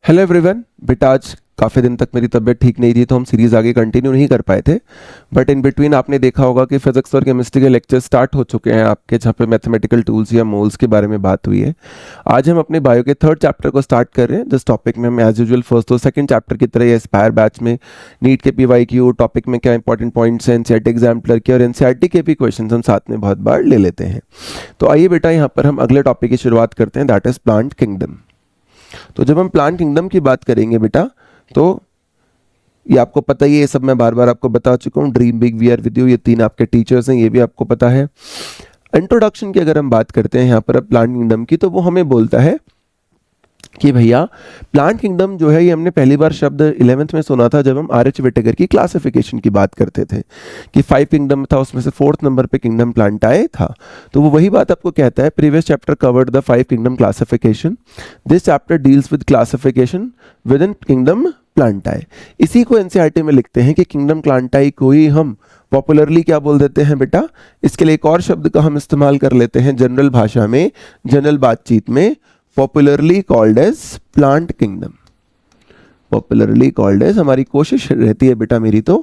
Hello everyone. बेटा आज काफ़ी दिन तक मेरी तबीयत ठीक नहीं थी तो हम सीरीज़ आगे कंटिन्यू नहीं कर पाए थे। बट इन बिटवीन आपने देखा होगा कि फिजिक्स और केमिस्ट्री के लेक्चर स्टार्ट हो चुके हैं आपके, जहाँ पे मैथमेटिकल टूल्स या मोल्स के बारे में बात हुई है। आज हम अपने बायो के थर्ड चैप्टर को स्टार्ट कर रहे हैं। जिस टॉपिक में हम एज यूजुअल फर्स्ट और सेकंड चैप्टर की तरह एस्पायर बैच में नीट के PYQ टॉपिक में क्या इंपॉर्टेंट पॉइंट्स हैं, NCERT एग्जाम्पलर के और NCERT के भी क्वेश्चन हम साथ में बहुत बार ले लेते हैं। तो आइए बेटा यहाँ पर हम अगले टॉपिक की शुरुआत करते हैं, दैट इज प्लांट किंगडम। तो जब हम प्लांट किंगडम की बात करेंगे बेटा, तो ये आपको पता ही है, ये सब मैं बार बार आपको बता चुका हूँ। Dream big, we are with you, ये तीन आपके टीचर्स हैं, ये भी आपको पता है। इंट्रोडक्शन की अगर हम बात करते हैं यहाँ पर अब प्लांट किंगडम की, तो वो हमें बोलता है कि भैया प्लांट किंगडम जो है ये हमने पहली बार शब्द 11th में सुना था जब हम RH विटेकर की क्लासिफिकेशन की बात करते थे कि 5 किंगडम था, उसमें से 4th नंबर पे किंगडम प्लांटाए था। तो वो वही बात आपको कहता है, previous chapter covered the 5 kingdom classification, this chapter deals with classification within kingdom plantae. इसी को NCERT में लिखते हैं कि किंगडम प्लांटाई को ही हम पॉपुलरली क्या बोल देते हैं बेटा, इसके लिए एक और शब्द का हम इस्तेमाल कर लेते हैं जनरल भाषा में, जनरल बातचीत में, popularly called as plant kingdom. Popularly called as, हमारी कोशिश रहती है बेटा मेरी तो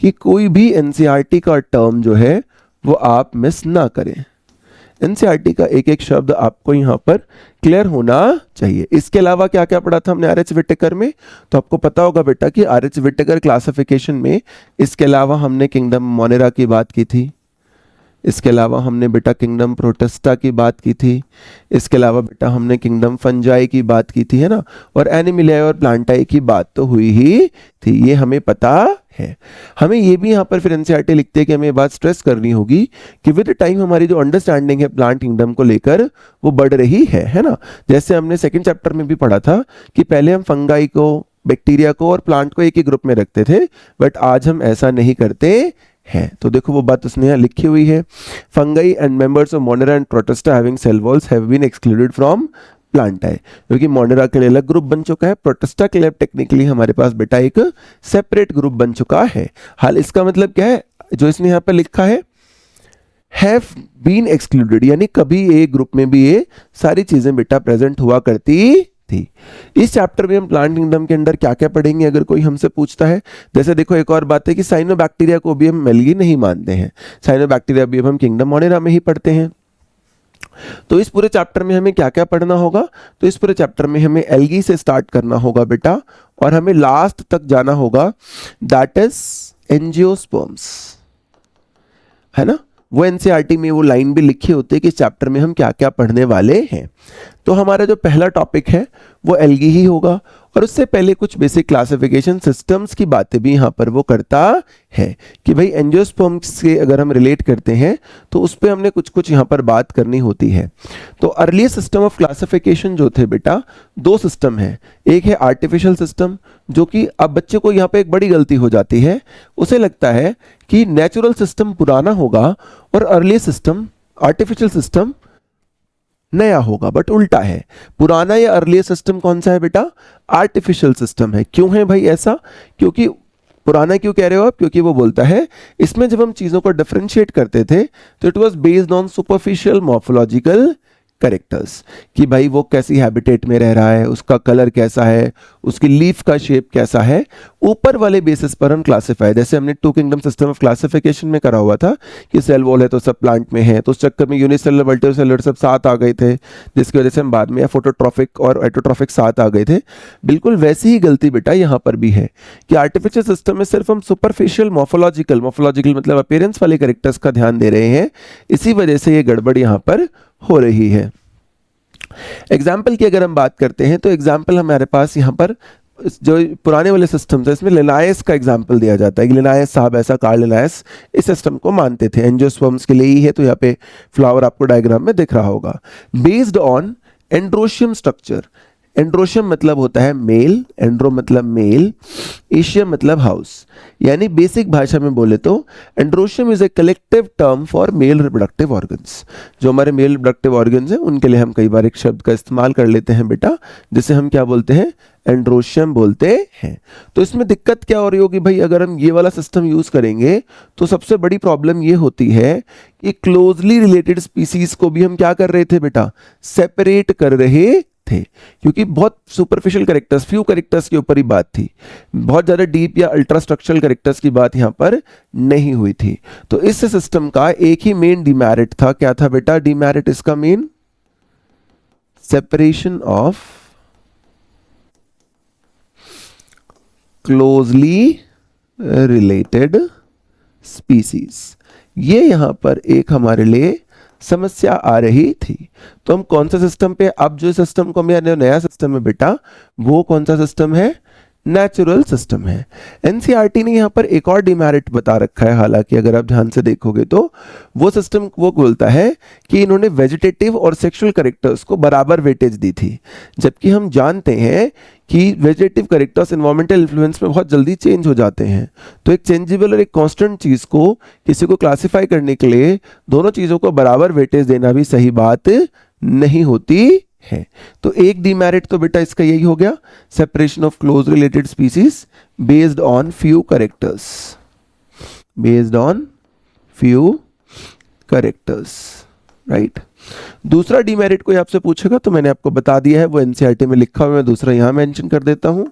कि कोई भी NCERT का टर्म जो है वो आप मिस ना करें। NCERT का एक एक शब्द आपको यहाँ पर क्लियर होना चाहिए। इसके अलावा क्या क्या पढ़ा था हमने RH विटेकर में, तो आपको पता होगा बेटा कि RH विटेकर क्लासिफिकेशन में इसके अलावा हमने किंगडम मोनेरा की बात की थी, इसके अलावा हमने बेटा किंगडम प्रोटेस्टा की बात की थी, इसके अलावा बेटा हमने किंगडम फंजाई की बात की थी, है ना, और एनिमिलियाई और प्लांटाई की बात तो हुई ही थी, ये हमें पता है। हमें ये भी यहाँ पर फिर NCERT लिखते हैं कि हमें ये बात स्ट्रेस करनी होगी कि विद टाइम हमारी जो अंडरस्टैंडिंग है प्लांट किंगडम को लेकर वो बढ़ रही है ना। जैसे हमने सेकेंड चैप्टर में भी पढ़ा था कि पहले हम फंगाई को, बैक्टीरिया को और प्लांट को एक ही ग्रुप में रखते थे, बट आज हम ऐसा नहीं करते है। तो देखो वो बात उसने यहाँ लिखी हुई है, fungi and members of Monera and Protista having cell walls have been excluded from Plantae, क्योंकि मोनेरा के लिए अलग ग्रुप बन चुका है, प्रोटेस्टा के लिए टेक्निकली हमारे पास बेटा एक सेपरेट ग्रुप बन चुका है। हाल इसका मतलब क्या है, जो इसने यहाँ पर लिखा है हैव बीन एक्सक्लूडेड, यानी कभी एक ग्रुप में भी ये सारी चीजें बेटा प्रेजेंट हुआ करती थी। इस चैप्टर में हम प्लांट किंगडम के अंदर क्या क्या पढ़ेंगे अगर कोई हमसे पूछता है, जैसे देखो एक और बात है कि साइनोबैक्टीरिया को भी हम एल्गी नहीं मानते हैं, साइनोबैक्टीरिया भी अब हम किंगडम मोनेरा में ही पढ़ते हैं। तो इस पूरे चैप्टर में हमें क्या क्या पढ़ना होगा, तो इस पूरे चैप्टर में हमें एल्गी से स्टार्ट करना होगा बेटा, और हमें लास्ट तक जाना होगा, दैट इज एंजियोस्पर्म्स, है ना। वो NCERT में वो लाइन भी लिखी होती है कि इस चैप्टर में हम क्या क्या पढ़ने वाले हैं। तो हमारा जो पहला टॉपिक है वो एल्गी ही होगा, और उससे पहले कुछ बेसिक क्लासिफिकेशन सिस्टम्स की बातें भी यहाँ पर वो करता है कि भाई एंजियोस्पर्म्स से अगर हम रिलेट करते हैं तो उस पर हमने कुछ कुछ यहाँ पर बात करनी होती है। तो अर्ली सिस्टम ऑफ क्लासिफिकेशन जो थे बेटा, दो सिस्टम है, एक है आर्टिफिशियल सिस्टम, जो कि अब बच्चे को यहाँ पे एक बड़ी गलती हो जाती है, उसे लगता है कि नेचुरल सिस्टम पुराना होगा और अर्ली सिस्टम, आर्टिफिशियल सिस्टम नया होगा, बट उल्टा है। पुराना या अर्ली सिस्टम कौन सा है बेटा, आर्टिफिशियल सिस्टम है। क्यों है भाई ऐसा, क्योंकि पुराना क्यों कह रहे हो आप, क्योंकि वो बोलता है इसमें जब हम चीजों को डिफरेंशिएट करते थे तो it was based on superficial morphological characters, कि भाई वो कैसी हैबिटेट में रह रहा है, उसका कलर कैसा है, उसकी लीफ का शेप कैसा है, ऊपर वाले बेसिस पर हम क्लासिफाई, जैसे हमने 2 किंगडम सिस्टम ऑफ क्लासिफिकेशन में करा हुआ था कि सेल वॉल है तो सब प्लांट में है, तो उस चक्कर में यूनिसेलुलर मल्टीसेलुलर सब साथ आ गए थे, जिसकी वजह से हम बाद में फोटोट्रॉफिक और एटोट्रॉफिक साथ आ गए थे। बिल्कुल वैसी ही गलती बेटा यहाँ पर भी है कि आर्टिफिशियल सिस्टम में सिर्फ हम सुपरफिशियल मॉर्फोलॉजिकल मतलब अपीयरेंस वाले कैरेक्टर्स का ध्यान दे रहे हैं, इसी वजह से ये गड़बड़ यहाँ पर हो रही है। एग्जाम्पल की अगर हम बात करते हैं तो एग्जाम्पल हमारे पास यहाँ पर जो पुराने वाले सिस्टम है इसमें लिनायस का एग्जाम्पल दिया जाता है कि लिनायस साहब ऐसा, कार्ल लिनायस इस सिस्टम को मानते थे, एंजियोस्पर्म्स के लिए ही है, तो यहाँ पे फ्लावर आपको डायग्राम में दिख रहा होगा। Based on androecium structure, androecium मतलब होता है मेल, एंड्रो मतलब मेल, एशियम मतलब हाउस, यानी बेसिक भाषा में बोले तो androecium is a collective term for male reproductive organs. जो हमारे मेल रिप्रोडक्टिव ऑर्गन्स हैं उनके लिए हम कई बार एक शब्द का इस्तेमाल कर लेते हैं बेटा, जिसे हम क्या बोलते हैं, एंड्रोशियम बोलते हैं। तो इसमें दिक्कत क्या हो रही होगी भाई, अगर हम ये वाला सिस्टम यूज करेंगे तो सबसे बड़ी प्रॉब्लम ये होती है कि क्लोजली रिलेटेड स्पीसीज को भी हम क्या कर रहे थे बेटा, सेपरेट कर रहे थे, क्योंकि बहुत सुपरफिशियल कैरेक्टर्स, फ्यू कैरेक्टर्स के ऊपर ही बात थी, बहुत ज़्यादा डीप या अल्ट्रा स्ट्रक्चरल कैरेक्टर्स की बात यहाँ पर नहीं हुई थी। तो इस सिस्टम का एक ही मेन डिमेरिट था, क्या था बेटा डिमेरिट इसका main? Separation of closely related species. ये यहां पर एक हमारे लिए समस्या आ रही थी। तो हम कौन सा सिस्टम पे, अब जो सिस्टम को मेरा नया सिस्टम है बेटा, वो कौन सा सिस्टम है? नेचुरल सिस्टम है। एनसीईआरटी ने यहाँ पर एक और डिमेरिट बता रखा है, हालांकि अगर आप ध्यान से देखोगे तो वो सिस्टम वो बोलता है कि इन्होंने वेजिटेटिव और सेक्सुअल कैरेक्टर्स को बराबर वेटेज दी थी, जबकि हम जानते हैं कि वेजिटेटिव कैरेक्टर्स एनवायरमेंटल इन्फ्लुएंस में बहुत जल्दी चेंज हो जाते हैं। तो एक चेंजेबल और एक कांस्टेंट चीज को किसी को क्लासिफाई करने के लिए दोनों चीजों को बराबर वेटेज देना भी सही बात नहीं होती है। तो एक डिमेरिट तो बेटा इसका यही हो गया, separation of close related species based on few characters, based on few characters, right. दूसरा डिमेरिट कोई आपसे पूछेगा तो मैंने आपको बता दिया है, वो एनसीईआरटी में लिखा हुआ है, मैं दूसरा यहां मेंशन कर देता हूं,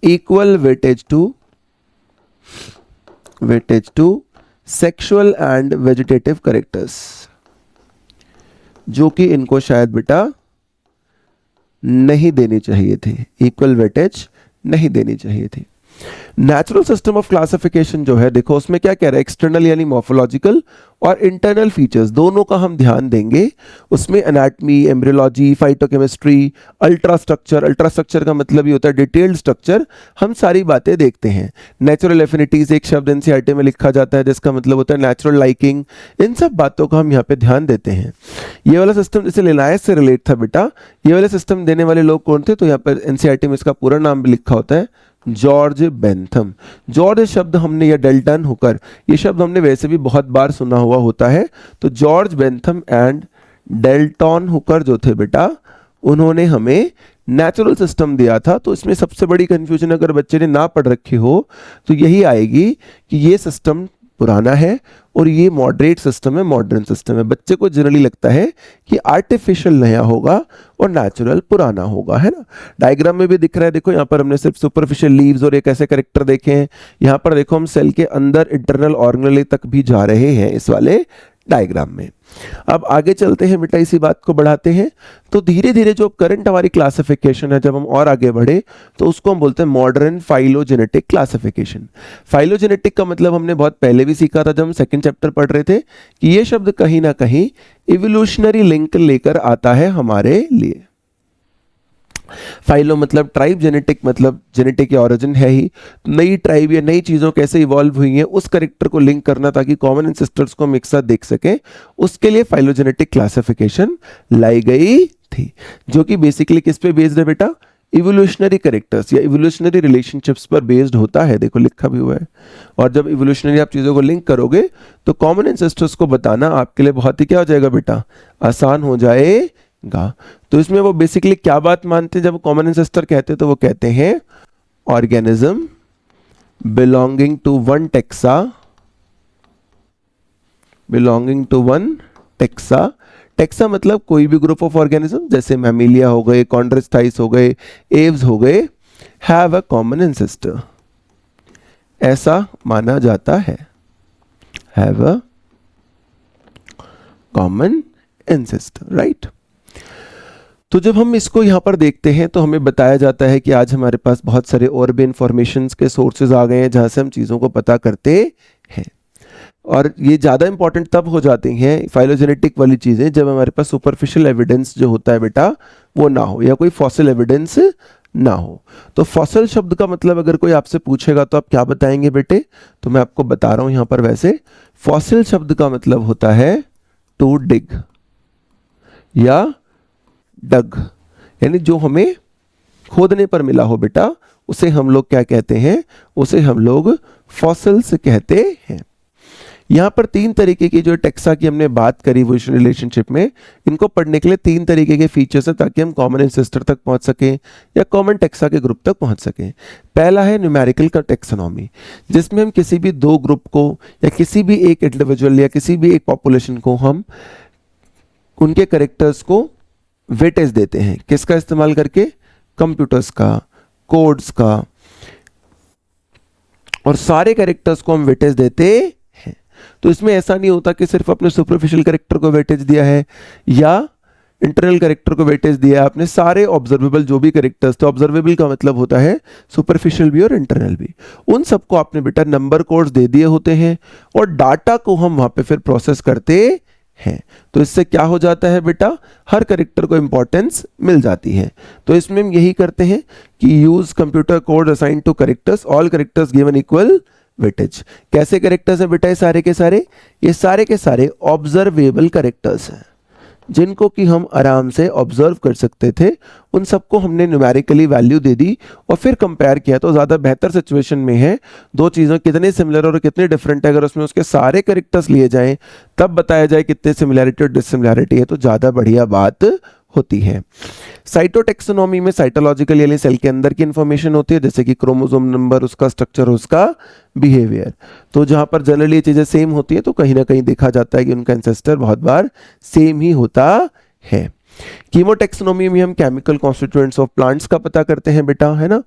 equal weightage to sexual and vegetative characters, जो कि इनको शायद बेटा नहीं देनी चाहिए थी, इक्वल वेटेज नहीं देनी चाहिए थी। नेचुरल सिस्टम ऑफ क्लासिफिकेशन जो है, देखो उसमें क्या कह रहा है, एक्सटर्नल यानी मॉर्फोलॉजिकल और इंटरनल फीचर्स दोनों का हम ध्यान देंगे। उसमें anatomy, embryology, phytochemistry, ultra structure का मतलब ये होता है डिटेल्ड स्ट्रक्चर, हम सारी बातें देखते हैं। नेचुरल एफिनिटीज एक शब्द एनसीईआरटी में लिखा जाता है जिसका मतलब होता है नेचुरल लाइकिंग, इन सब बातों का हम यहाँ पे ध्यान देते हैं। ये वाला सिस्टम जैसे लिनायस से रिलेट था बेटा, ये वाले सिस्टम देने वाले लोग कौन थे? तो यहाँ पर एनसीईआरटी में इसका पूरा नाम भी लिखा होता है, जॉर्ज बेंथम। जॉर्ज शब्द हमने, या डेल्टन हुकर, ये शब्द हमने वैसे भी बहुत बार सुना हुआ होता है। तो George Bentham and Dalton Hooker जो थे बेटा, उन्होंने हमें नेचुरल सिस्टम दिया था। तो इसमें सबसे बड़ी कंफ्यूजन अगर बच्चे ने ना पढ़ रखी हो तो यही आएगी कि ये सिस्टम पुराना है और ये मॉडरेट सिस्टम है, मॉडर्न सिस्टम है। बच्चे को जनरली लगता है कि आर्टिफिशियल नया होगा और नेचुरल पुराना होगा, है ना। डायग्राम में भी दिख रहा है, देखो यहाँ पर हमने सिर्फ सुपरफिशियल लीव्स और एक ऐसे कैरेक्टर देखे हैं। यहाँ पर देखो हम सेल के अंदर इंटरनल ऑर्गेनेल तक भी जा रहे हैं इस वाले डायग्राम में। अब आगे चलते हैं बेटा, इसी बात को बढ़ाते हैं। तो धीरे धीरे जो करंट हमारी क्लासिफिकेशन है, जब हम और आगे बढ़े तो उसको हम बोलते हैं मॉडर्न फाइलोजेनेटिक क्लासिफिकेशन। फाइलोजेनेटिक का मतलब हमने बहुत पहले भी सीखा था जब हम सेकंड चैप्टर पढ़ रहे थे, कि ये शब्द कहीं ना कहीं इवोल्यूशनरी लिंक लेकर आता है हमारे लिए। फाइलो मतलब ट्राइब, जेनेटिक मतलब जेनेटिक या ओरिजिन है ही, नई ट्राइब या नई चीज़ों कैसे इवॉल्व हुई हैं उस करेक्टर को लिंक करना ताकि कॉमन एंसेस्टर्स को हम एक साथ देख सकें, उसके लिए फाइलोजेनेटिक क्लासिफिकेशन लाई गई थी, जो कि बेसिकली किस पे बेस्ड है बेटा? इवोल्यूशनरी कैरेक्टर्स या इवोल्यूशनरी रिलेशनशिप्स पर बेस्ड होता है, देखो लिखा भी हुआ है। और जब इवोल्यूशनरी आप चीज़ों को लिंक करोगे तो कॉमन एंसेस्टर्स को बताना आपके लिए बहुत ही क्या हो जाएगा बेटा? आसान हो जाएगा। तो इसमें वो बेसिकली क्या बात मानते हैं जब कॉमन एंसेस्टर कहते हैं? तो वो कहते हैं organism belonging to one taxa, taxa मतलब कोई भी ग्रुप ऑफ ऑर्गेनिज्म, जैसे मैमिलिया हो गए, कॉन्ड्रोस्टाइस हो गए, एव्स हो गए, हैव अ कॉमन एंसेस्टर, ऐसा माना जाता है, have a common ancestor, right. तो जब हम इसको यहाँ पर देखते हैं तो हमें बताया जाता है कि आज हमारे पास बहुत सारे और भी इंफॉर्मेशंस के सोर्सेज आ गए हैं जहाँ से हम चीज़ों को पता करते हैं, और ये ज़्यादा इंपॉर्टेंट तब हो जाती हैं फाइलोजेनेटिक वाली चीज़ें जब हमारे पास सुपरफिशियल एविडेंस जो होता है बेटा वो ना हो, या कोई फॉसिल एविडेंस ना हो। तो फॉसिल शब्द का मतलब अगर कोई आपसे पूछेगा तो आप क्या बताएंगे बेटे? तो मैं आपको बता रहा हूँ यहाँ पर, वैसे फॉसिल शब्द का मतलब होता है टू डिग या डग, यानी जो हमें खोदने पर मिला हो बेटा, उसे हम लोग क्या कहते हैं? उसे हम लोग फॉसिल्स कहते हैं। यहाँ पर तीन तरीके की जो टेक्सा की हमने बात करी वो रिलेशनशिप में, इनको पढ़ने के लिए तीन तरीके के फीचर्स हैं ताकि हम कॉमन एंसेस्टर तक पहुंच सकें या कॉमन टेक्सा के ग्रुप तक पहुंच सकें। पहला है न्यूमेरिकल का टेक्सोनॉमी, जिसमें हम किसी भी दो ग्रुप को या किसी भी एक इंडिविजुअल या किसी भी एक पॉपुलेशन को हम उनके कैरेक्टर्स को वेटेज देते हैं, किसका इस्तेमाल करके, कंप्यूटर्स का, कोड्स का, और सारे कैरेक्टर्स को हम वेटेज देते हैं। तो इसमें ऐसा नहीं होता कि सिर्फ अपने सुपरफिशियल कैरेक्टर को वेटेज दिया है या इंटरनल कैरेक्टर को वेटेज दिया है, आपने सारे ऑब्जर्वेबल जो भी कैरेक्टर्स, तो ऑब्जर्वेबल का मतलब होता है सुपरफिशियल भी और इंटरनल भी, उन सबको आपने बेटा नंबर कोड्स दे दिए होते हैं और डाटा को हम वहां पे फिर प्रोसेस करते हैं। तो इससे क्या हो जाता है बेटा, हर कैरेक्टर को इंपॉर्टेंस मिल जाती है। तो इसमें हम यही करते हैं कि use computer code assign to characters, all characters given equal weightage. कैसे कैरेक्टर्स हैं बेटा ये सारे के सारे, ये सारे के सारे ऑब्जर्वेबल कैरेक्टर्स हैं जिनको कि हम आराम से ऑब्जर्व कर सकते थे, उन सबको हमने न्यूमेरिकली वैल्यू दे दी और फिर कंपेयर किया। तो ज़्यादा बेहतर सिचुएशन में है दो चीज़ों कितने सिमिलर और कितने डिफरेंट है, अगर उसमें उसके सारे कैरेक्टर्स लिए जाएं तब बताया जाए कितने सिमिलैरिटी और डिससिमिलैरिटी है, तो ज़्यादा बढ़िया बात होती है। साइटोटेक्सोनॉमी में साइटोलॉजिकल यानी सेल के अंदर की इंफॉर्मेशन होती है, जैसे कि क्रोमोसोम नंबर, उसका स्ट्रक्चर, उसका बिहेवियर। तो जहां पर जनरली ये चीजें सेम होती है तो कहीं ना कहीं देखा जाता है कि उनका एंसेस्टर बहुत बार सेम ही होता है। कीमोटेक्सोनॉमी में हम केमिकल कॉन्स्टिट्यूएंट्स ऑफ प्लांट्स का पता करते हैं बेटा, है ना,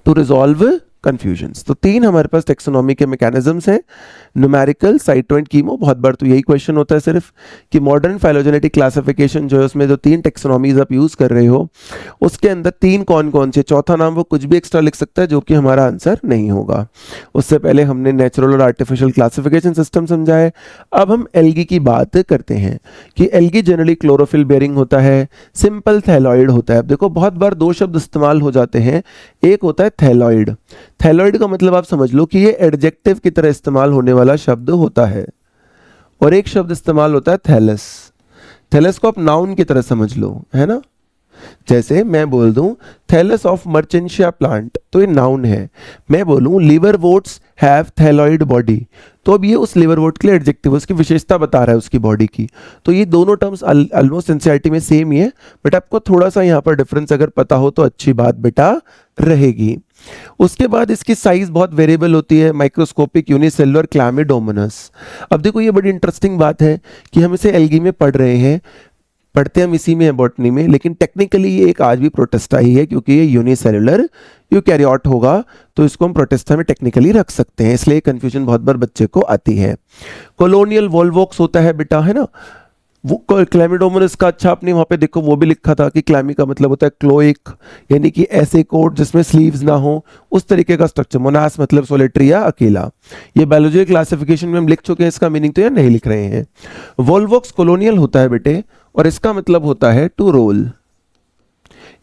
टू रिजॉल्व कंफ्यूजन्स। तो तीन हमारे पास टेक्सोनॉमी के मैकेनिज्म्स हैं, न्यूमेरिकल, साइटो एंड कीमो। बहुत बार तो यही क्वेश्चन होता है सिर्फ कि मॉडर्न फाइलोजेनेटिक क्लासिफिकेशन जो है उसमें जो तीन टेक्सोनॉमीज आप यूज कर रहे हो उसके अंदर तीन कौन कौन से, चौथा नाम वो कुछ भी एक्स्ट्रा लिख सकता है जो कि हमारा आंसर नहीं होगा। उससे पहले हमने नेचुरल और आर्टिफिशियल क्लासिफिकेशन सिस्टम समझा है। अब हम एल्गी की बात करते हैं कि एल्गी जनरली क्लोरोफिल बेयरिंग होता है, सिंपल थैलॉइड होता है। अब देखो बहुत बार दो शब्द इस्तेमाल हो जाते हैं, एक होता है थैलॉइड। थैलॉइड का मतलब आप समझ लो कि ये एडजेक्टिव की तरह इस्तेमाल होने वाला शब्द होता है, और एक शब्द इस्तेमाल होता है थैलस। थैलस को आप नाउन की तरह समझ लो, है ना। जैसे मैं बोल दूं थैलस ऑफ मर्चेंशिया प्लांट, तो ये नाउन है। मैं बोलूं लिवरवोर्ट्स हैव थैलॉइड बॉडी, तो अब ये उस लिवरवोर्ट के लिए एडजेक्टिव, उसकी विशेषता बता रहा है उसकी बॉडी की। तो ये दोनों टर्म्स ऑलमोस्ट एनसीईआरटी में सेम ही है, बट आपको थोड़ा सा यहाँ पर डिफरेंस अगर पता हो तो अच्छी बात बेटा रहेगी। उसके बाद इसकी साइज बहुत वेरिएबल होती है, माइक्रोस्कोपिक, यूनिसेलुलर, क्लैमिडोमोनस। अब देखो ये बड़ी इंटरेस्टिंग बात है कि हम इसे एल्गी में पढ़ रहे हैं, पढ़ते हम इसी में है बॉटनी में, लेकिन टेक्निकली ये एक आज भी प्रोटिस्टा ही है क्योंकि ये यूनिसेलुलर यूकैरियोट होगा, तो इसको हम प्रोटिस्टा में टेक्निकली रख सकते हैं, इसलिए कंफ्यूजन बहुत बार बच्चे को आती है। कॉलोनियल वोल्वोक्स होता है बेटा, है ना। वो क्लैमिडोमोनस का अच्छा आपने वहां पे देखो वो भी लिखा था कि क्लैमी का मतलब होता है क्लोइक, यानी कि ऐसे कोट जिसमें स्लीव्स ना हो, उस तरीके का स्ट्रक्चर। मोनास मतलब सोलिटरी या अकेला। ये बायोलॉजिकल क्लासिफिकेशन में हम लिख चुके हैं, इसका मीनिंग तो यार नहीं लिख रहे हैं। वोल्वोक्स कॉलोनियल होता है बेटे, और इसका मतलब होता है टू रोल,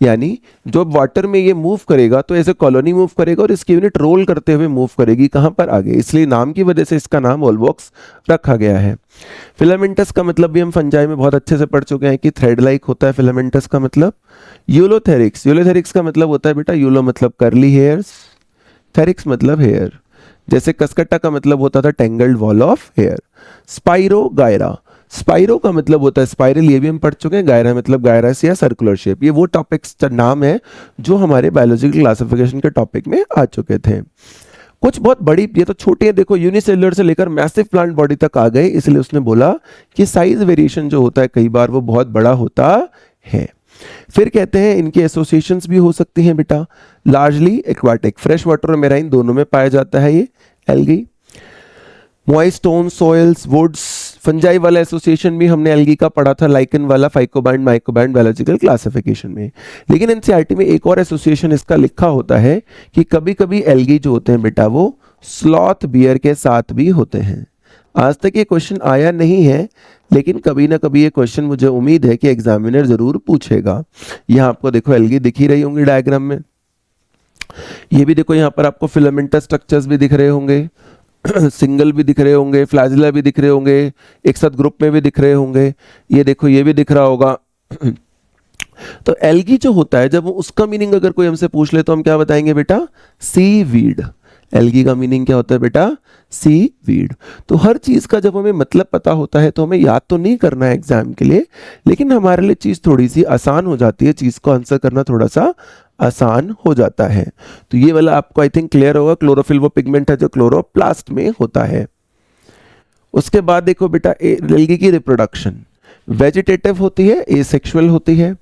यानी जब वाटर में ये मूव करेगा तो ऐसे कॉलोनी मूव करेगा और इसकी यूनिट रोल करते हुए मूव करेगी, कहां पर, आगे, इसलिए नाम की वजह से इसका नाम वोल्वोक्स रखा गया है। फिलामेंटस का मतलब भी हम फंजाई में बहुत अच्छे से पढ़ चुके हैं कि थ्रेड लाइक होता है फिलामेंटस का मतलब। यूलोथेरिक्स, यूलोथेरिक्स का मतलब होता है बेटा, यूलो मतलब करली हेयर्स, थेरिक्स मतलब हेयर। जैसे कसकट्टा का मतलब होता था tangled wall of hair. Spirogyra, spiro का मतलब होता है स्पाइरल, ये भी हम पढ़ चुके हैं। गायरा मतलब गायरस या सर्कुलर शेप। ये वो टॉपिक्स नाम है जो हमारे बायोलॉजिकल क्लासिफिकेशन के टॉपिक में आ चुके थे। कुछ बहुत बड़ी, ये तो छोटी है, देखो यूनिसेलुलर से लेकर मैसिव प्लांट बॉडी तक आ गए, इसलिए उसने बोला कि साइज वेरिएशन जो होता है कई बार वो बहुत बड़ा होता है। फिर कहते हैं इनकी एसोसिएशंस भी हो सकती हैं बेटा, लार्जली एक्वाटिक, फ्रेश वाटर और मेराइन दोनों में पाया जाता है ये algae. Moist stone, soils, woods, fungi वाला एसोसिएशन भी हमने एल्गी का पढ़ा था, लाइकन वाला, फाइकोबैंड, माइकोबैंड बायोलॉजिकल क्लासिफिकेशन में। लेकिन एनसीईआरटी में एक और एसोसिएशन इसका लिखा होता है कि कभी कभी एल्गी जो होते हैं बेटा वो स्लॉथ बियर के साथ भी होते हैं। आज तक ये क्वेश्चन आया नहीं है, लेकिन कभी ना कभी ये क्वेश्चन मुझे उम्मीद है कि एग्जामिनर जरूर पूछेगा। यहाँ आपको देखो एल्गी दिख ही रही होंगी डायग्राम में, ये भी देखो यहाँ पर आपको फिलामेंटस स्ट्रक्चर्स भी दिख रहे होंगे, सिंगल भी दिख रहे होंगे, फ्लैजिला भी दिख रहे होंगे, एक साथ ग्रुप में भी दिख रहे होंगे। ये देखो ये भी दिख रहा होगा। तो एल्गी जो होता है, जब उसका मीनिंग अगर कोई हमसे पूछ ले तो हम क्या बताएंगे बेटा, सी वीड। एल्गी का मीनिंग क्या होता है बेटा, सी वीड। तो हर चीज का जब हमें मतलब पता होता है तो हमें याद तो नहीं करना है एग्जाम के लिए, लेकिन हमारे लिए चीज थोड़ी सी आसान हो जाती है, चीज को आंसर करना थोड़ा सा आसान हो जाता है। तो ये वाला आपको आई थिंक क्लियर होगा। क्लोरोफिल वो पिगमेंट है जो क्लोरोप्लास्ट में होता है। उसके बाद देखो बेटा एल्गी की रिप्रोडक्शन। वेजिटेटिव होती है, एसेक्सुअल होती है।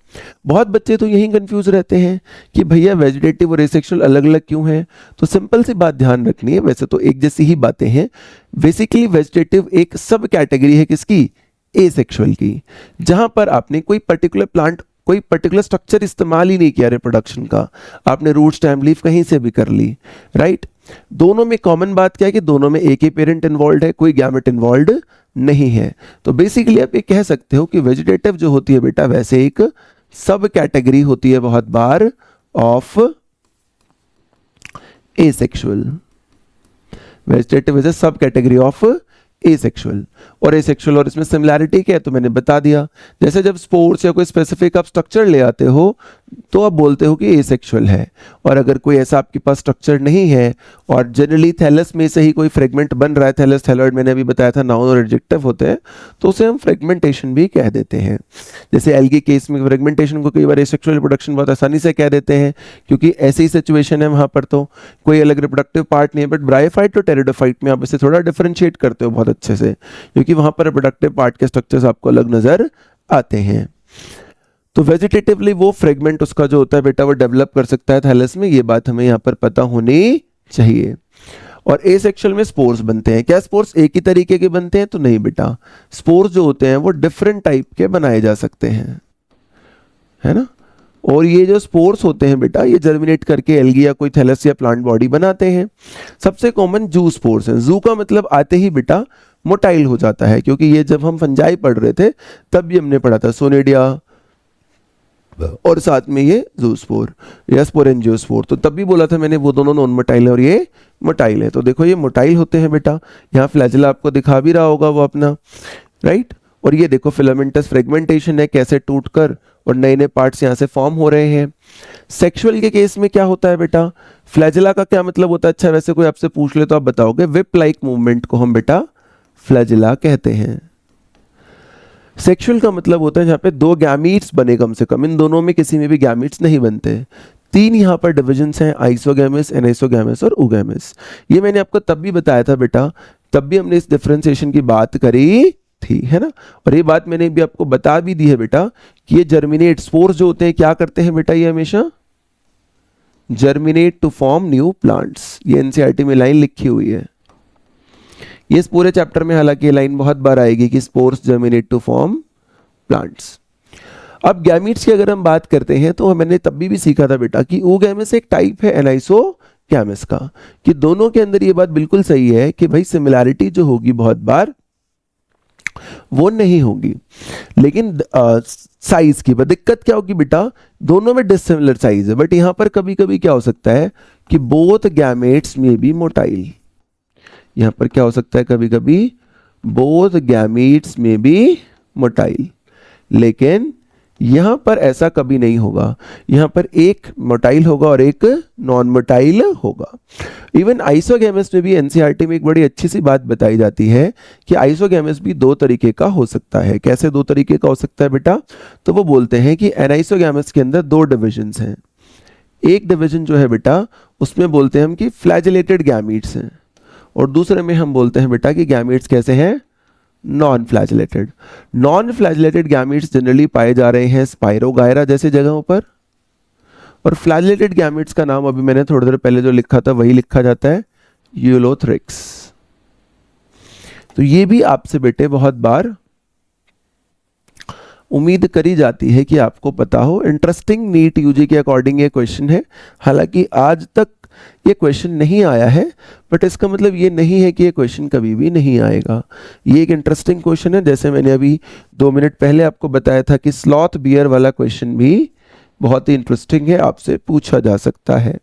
बहुत बच्चे तो यही कंफ्यूज रहते हैं कि भैया वेजिटेटिव और एसेक्सुअल अलग अलग क्यों है। तो सिंपल सी बात ध्यान रखनी है, वैसे तो एक जैसी ही बातें हैं। बेसिकली वेजिटेटिव एक सब कैटेगरी है किसकी, एसेक्सुअल की, जहां पर आपने कोई पर्टिकुलर प्लांट, कोई पर्टिकुलर स्ट्रक्चर इस्तेमाल ही नहीं किया रिप्रोडक्शन का, आपने रूट स्टेम लीफ कहीं से भी कर ली, राइट। दोनों में कॉमन बात क्या है कि दोनों में एक ही पेरेंट इन्वॉल्व है, कोई गैमेट इन्वॉल्व नहीं है। तो बेसिकली आप ये कह सकते हो कि वेजिटेटिव जो होती है बेटा वैसे एक सब कैटेगरी होती है बहुत बार of asexual. Vegetative is a sub category of asexual. और एसेक्सुअल और इसमें सिमिलैरिटी क्या है तो मैंने बता दिया, जैसे जब स्पोर्स या कोई स्पेसिफिक आप स्ट्रक्चर ले आते हो तो आप बोलते हो कि एसेक्सुअल है, और अगर कोई ऐसा आपके पास स्ट्रक्चर नहीं है और जनरली थैलस में से ही कोई फ्रेगमेंट बन रहा है, थैलस थैलॉइड मैंने अभी बताया था नाउन और एडजेक्टिव होते हैं, तो उसे हम फ्रेगमेंटेशन भी कह देते हैं। जैसे एल्गी केस में फ्रेगमेंटेशन को कई बार एसेक्सुअल रिप्रोडक्शन बहुत आसानी से कह देते हैं, क्योंकि ऐसी ही सिचुएशन है, वहां पर तो कोई अलग रिप्रोडक्टिव पार्ट नहीं है। बट ब्रायोफाइट और टेरिडोफाइट में आप इसे थोड़ा डिफरेंशिएट करते हो बहुत अच्छे से, क्योंकि वहां पर रिप्रोडक्टिव पार्ट के स्ट्रक्चर्स आपको अलग नजर आते हैं। तो वेजिटेटिवली वो फ्रेगमेंट उसका जो होता है बेटा वो डेवलप कर सकता है थैलस में, ये बात हमें यहाँ पर पता होनी चाहिए। और एसेक्सुअल में स्पोर्स बनते हैं। क्या स्पोर्स एक ही तरीके के बनते हैं तो नहीं बेटा, स्पोर्स जो होते हैं वो डिफरेंट टाइप के बनाए जा सकते हैं, है ना। और ये जो स्पोर्स होते हैं बेटा ये जर्मिनेट करके एल्गी या कोई थैलस या प्लांट बॉडी बनाते हैं। सबसे कॉमन जू स्पोर्स हैं। जू का मतलब आते ही बेटा मोटाइल हो जाता है, क्योंकि ये जब हम फंजाई पढ़ रहे थे तब भी हमने पढ़ा था सोनेडिया और साथ में ये जूस्पोर या स्पोरेंजियोस्पोर, तो तब भी बोला था मैंने वो दोनों नॉन मोटाइल है और ये मोटाइल है। तो देखो ये मोटाइल होते हैं बेटा, यहाँ फ्लैजेला आपको दिखा भी रहा होगा वो अपना, राइट। और ये देखो फिलामेंटस फ्रेगमेंटेशन है, कैसे टूटकर और नए नए पार्ट्स यहाँ से फॉर्म हो रहे हैं। सेक्सुअल के केस में क्या होता है बेटा, फ्लैजेला का क्या मतलब होता है, अच्छा वैसे कोई आपसे पूछ ले तो आप बताओगे, विप लाइक मूवमेंट को हम बेटा फ्लैजेला कहते हैं। सेक्सुअल का मतलब होता है जहां पे दो गैमीट्स बने कम से कम, इन दोनों में किसी में भी गैमीट्स नहीं बनते। तीन यहाँ पर डिविजन्स हैं, आइसोगैमस, एनाइसोगैमस और ओगैमस। ये मैंने आपको तब भी बताया था बेटा, तब भी हमने इस डिफरेंशिएशन की बात करी थी, है ना। और ये बात मैंने भी आपको बता भी दी है बेटा कि ये जर्मिनेट स्पोर्स जो होते हैं क्या करते हैं बेटा, ये हमेशा germinate to form new plants. ये एनसीईआरटी में लाइन लिखी हुई है, ये इस पूरे चैप्टर में हालांकि ये लाइन बहुत बार आएगी कि spores germinate to form plants. अब गैमीट्स की अगर हम बात करते हैं तो मैंने तब भी सीखा था बेटा कि ओगैमस एक टाइप है एनाइसोगैमस का, कि दोनों के अंदर ये बात बिल्कुल सही है कि भाई सिमिलैरिटी जो होगी बहुत बार वो नहीं होगी, लेकिन साइज की दिक्कत क्या होगी बेटा, दोनों में डिसिमिलर साइज है। बट यहां पर कभी कभी क्या हो सकता है कि बोथ गैमेट्स में भी मोटाइल, यहां पर क्या हो सकता है कभी कभी बोथ गैमीट्स में भी मोटाइल, लेकिन यहां पर ऐसा कभी नहीं होगा। यहां पर एक मोटाइल होगा और एक नॉन मोटाइल होगा। इवन आइसोगैमस में भी एनसीईआरटी में एक बड़ी अच्छी सी बात बताई जाती है कि आइसोगैमस भी दो तरीके का हो सकता है। कैसे दो तरीके का हो सकता है बेटा, तो वो बोलते हैं कि एनाइसोगैमस के अंदर दो डिविजन्स हैं। एक डिविजन जो है बेटा उसमें बोलते हैं हम कि फ्लैजिलेटेड गैमीट्स हैं, और दूसरे में हम बोलते हैं बेटा कि गैमीट्स कैसे हैं, non flagellated. Non flagellated gametes generally पाए जा रहे हैं स्पाइरोगायरा जैसे जगहों पर, और फ्लैजिलेटेड गैमीट्स का नाम अभी मैंने थोड़ी देर पहले जो लिखा था वही लिखा जाता है, यूलोथ्रिक्स। तो ये भी आपसे बेटे बहुत बार उम्मीद करी जाती है कि आपको पता हो। इंटरेस्टिंग नीट यूजी के अकॉर्डिंग ये क्वेश्चन है, हालांकि आज तक ये क्वेश्चन नहीं आया है, बट इसका मतलब ये नहीं है कि ये क्वेश्चन कभी भी नहीं आएगा। ये एक इंटरेस्टिंग क्वेश्चन है, जैसे मैंने अभी 2 मिनट पहले आपको बताया था कि स्लॉथ बियर वाला क्वेश्चन भी बहुत ही इंटरेस्टिंग है, आपसे पूछा जा सकता है।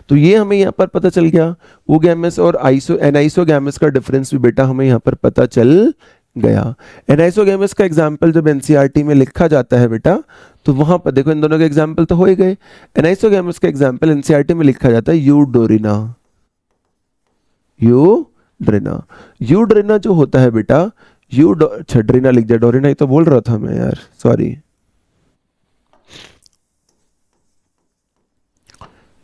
तो ये हमें यहाँ पर पता चल गया। ओगैमस और एनाइसोगैमस का डिफरेंस भी बेटा हमें यहाँ पर पता चल गया। एनाइसोगैमस का एग्जाम्पल जब एनसीईआरटी में लिखा जाता है बेटा तो वहां पर देखो इन दोनों के एग्जाम्पल तो हो ही गए। एनाइसोगैमस का एग्जाम्पल एनसीईआरटी में लिखा जाता है यूडोरिना। यूड्रिना जो होता है बेटा, छड्रिना लिख दिया, डोरिना ही तो बोल रहा था मैं यार, सॉरी।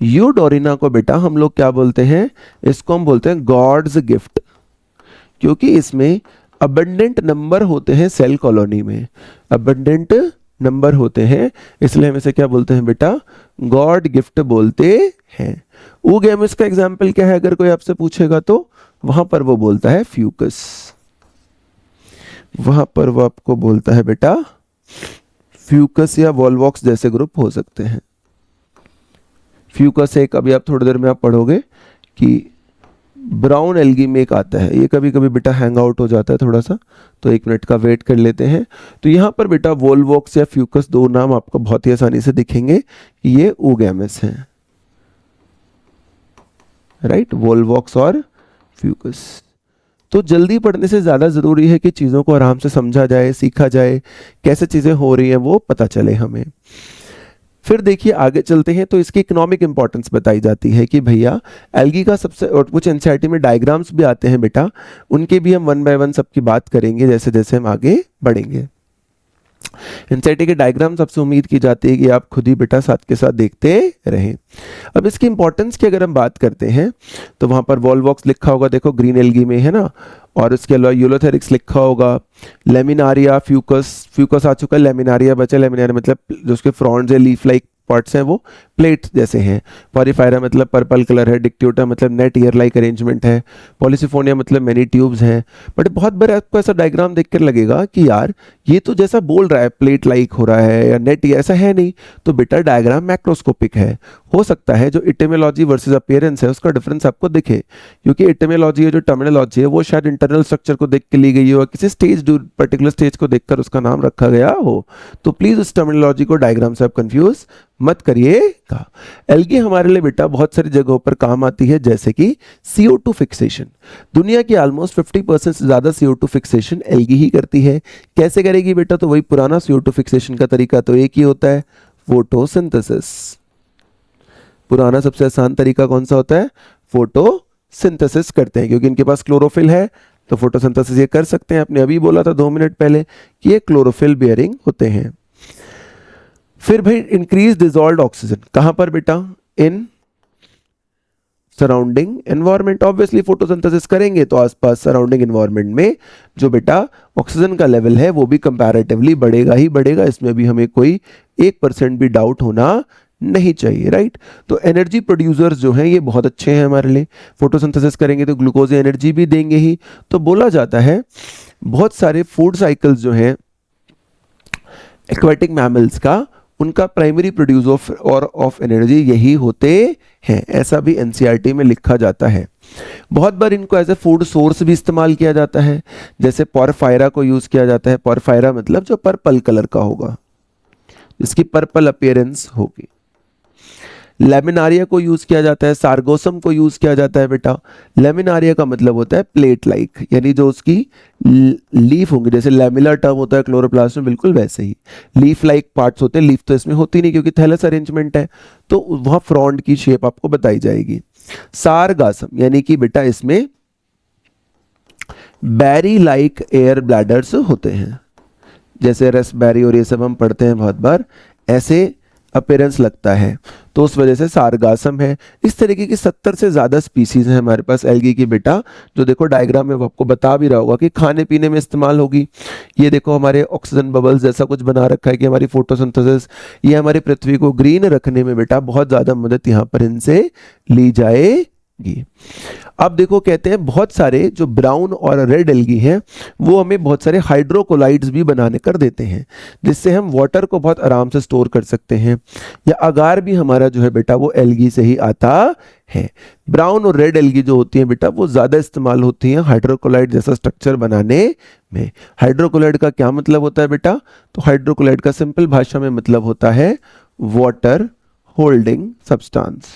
यूडोरिना को बेटा हम लोग क्या बोलते हैं, इसको हम बोलते हैं गॉड्स गिफ्ट, क्योंकि इसमें अबंडेंट नंबर होते हैं सेल कॉलोनी में, अबंडेंट नंबर होते हैं, इसलिए हम इसे क्या बोलते हैं बेटा, गॉड गिफ्ट बोलते हैं। oogamous का एग्जाम्पल क्या है अगर कोई आपसे पूछेगा तो वहां पर वो बोलता है फ्यूकस, वहां पर वो आपको बोलता है बेटा फ्यूकस या वॉल्वॉक्स जैसे ग्रुप हो सकते हैं। फ्यूकस एक अभी आप थोड़ी देर में आप पढ़ोगे कि ब्राउन एल्गी में एक आता है, ये कभी कभी बेटा हैंग आउट हो जाता है थोड़ा सा, तो 1 मिनट का वेट कर लेते हैं। तो यहाँ पर बेटा वॉल्वॉक्स या फ्यूकस दो नाम आपको बहुत ही आसानी से दिखेंगे कि ये oogamous हैं, राइट, वॉल्वॉक्स और फ्यूकस। तो जल्दी पढ़ने से ज़्यादा ज़रूरी है कि चीज़ों को आराम से समझा जाए, सीखा जाए, कैसे चीज़ें हो रही हैं वो पता चले हमें। फिर देखिए आगे चलते हैं तो इसकी इकोनॉमिक इंपॉर्टेंस बताई जाती है कि भैया एल्गी का सबसे, और कुछ एनसीईआरटी में डायग्राम्स भी आते हैं बेटा, उनके भी हम 1 बाय 1 सबकी बात करेंगे जैसे जैसे हम आगे बढ़ेंगे। एनसीईआरटी के डायग्राम्स आपसे उम्मीद की जाती है कि आप खुद ही बेटा साथ के साथ देखते रहें। अब इसकी इंपॉर्टेंस की अगर हम बात करते हैं तो वहां पर वॉल्वॉक्स लिखा होगा, देखो ग्रीन एल्गी में है ना, और उसके अलावा यूलोथेरिक्स लिखा होगा, लेमिनारिया, फ्यूकस आ चुका है, लेमिनारिया बचा, लेमिनारिया मतलब जो उसके फ्रॉन्ट्स है, लीफ लाइक पार्ट्स हैं वो प्लेट जैसे हैं, पॉरीफायरा मतलब पर्पल कलर है, डिक्ट्यूटा मतलब नेट ईयर लाइक अरेंजमेंट है, पॉलिसिफोनिया मतलब मैनी ट्यूब्स हैं। बट बहुत बार आपको ऐसा डायग्राम देखकर लगेगा कि यार ये तो जैसा बोल रहा है प्लेट लाइक हो रहा है या नेट, ऐसा है नहीं, तो बेटा डायग्राम मैक्रोस्कोपिक है। हो सकता है जो इटिमोलॉजी वर्सेस अपीयरेंस है उसका डिफरेंस आपको दिखे, क्योंकि इटिमोलॉजी है जो टर्मिनोलॉजी है वो शायद इंटरनल स्ट्रक्चर को देख के ली गई हो, किसी स्टेज पर्टिकुलर स्टेज को देखकर उसका नाम रखा गया हो, तो प्लीज उस टर्मिनोलॉजी को डायग्राम से आप कंफ्यूज मत करिएगा। एल्गी हमारे लिए बेटा बहुत सारी जगहों पर काम आती है, जैसे कि CO2 फिक्सेशन। दुनिया की ऑलमोस्ट 50% से ज्यादा CO2 फिक्सेशन एल्गी ही करती है। कैसे करेगी बेटा, तो वही पुराना CO2 फिक्सेशन का तरीका तो एक ही होता है, फोटोसिंथेसिस। पुराना सबसे आसान तरीका कौन सा होता है, फोटोसिंथेसिस करते हैं, क्योंकि इनके पास क्लोरोफिल है तो फोटोसिंथेसिस ये कर सकते हैं। आपने अभी बोला था 2 मिनट पहले कि ये क्लोरोफिल बियरिंग होते हैं। फिर भाई इंक्रीज डिजॉल्व्ड ऑक्सीजन, कहां पर बेटा, in surrounding environment. Obviously photosynthesis करेंगे तो आसपास सराउंडिंग एनवायरनमेंट में जो बेटा ऑक्सीजन का लेवल है वो भी कंपैरेटिवली बढ़ेगा ही बढ़ेगा, इसमें भी हमें कोई 1% भी डाउट होना नहीं चाहिए, राइट। तो एनर्जी प्रोड्यूसर्स जो हैं ये बहुत अच्छे हैं हमारे लिए, फोटोसिंथेसिस करेंगे तो ग्लूकोज एनर्जी भी देंगे ही। तो बोला जाता है बहुत सारे फूड साइकिल्स जो हैं एक्वाटिक मैमल्स का, उनका प्राइमरी प्रोड्यूसर और ऑफ एनर्जी यही होते हैं, ऐसा भी एनसीईआरटी में लिखा जाता है। बहुत बार इनको एज ए फूड सोर्स भी इस्तेमाल किया जाता है, जैसे पॉरफायरा को यूज किया जाता है। पॉरफायरा मतलब जो पर्पल कलर का होगा, जिसकी पर्पल अपीयरेंस होगी। लेमिनारिया को यूज किया जाता है, सार्गोसम को यूज किया जाता है बेटा। लेमिनारिया का मतलब होता है प्लेट लाइक, यानी जो उसकी लीफ होंगी, जैसे लेमिलर टर्म होता है क्लोरोप्लास्ट में, बिल्कुल वैसे ही लीफ लाइक पार्ट्स होते हैं। लीफ तो इसमें होती नहीं क्योंकि थैलस अरेंजमेंट है, तो वहां फ्रॉन्ट की शेप आपको बताई जाएगी। सारगासम यानी कि बेटा इसमें बैरी लाइक एयर ब्लैडर्स होते हैं, जैसे रसबेरी और ये सब हम पढ़ते हैं बहुत बार, ऐसे अपीयरेंस लगता है, तो उस वजह से सारगासम है। इस तरीके की 70 से ज़्यादा स्पीसीज हैं हमारे पास एल्गी की बेटा, जो देखो डायग्राम में वो आपको बता भी रहा होगा कि खाने पीने में इस्तेमाल होगी। ये देखो हमारे ऑक्सीजन बबल्स जैसा कुछ बना रखा है कि हमारी फोटोसिंथेसिस, ये हमारी पृथ्वी को ग्रीन रखने में बेटा बहुत ज़्यादा मदद यहाँ पर इनसे ली जाएगी। अब देखो कहते हैं बहुत सारे जो ब्राउन और रेड एल्गी हैं वो हमें बहुत सारे हाइड्रोकोलाइड्स भी बनाने कर देते हैं, जिससे हम वाटर को बहुत आराम से स्टोर कर सकते हैं। या अगार भी हमारा जो है बेटा वो एल्गी से ही आता है। ब्राउन और रेड एल्गी जो होती हैं बेटा वो ज़्यादा इस्तेमाल होती हैं हाइड्रोकोलाइड जैसा स्ट्रक्चर बनाने में। हाइड्रोकोलाइड का क्या मतलब होता है बेटा, तो हाइड्रोकोलाइड का सिंपल भाषा में मतलब होता है वाटर होल्डिंग सब्सटेंस।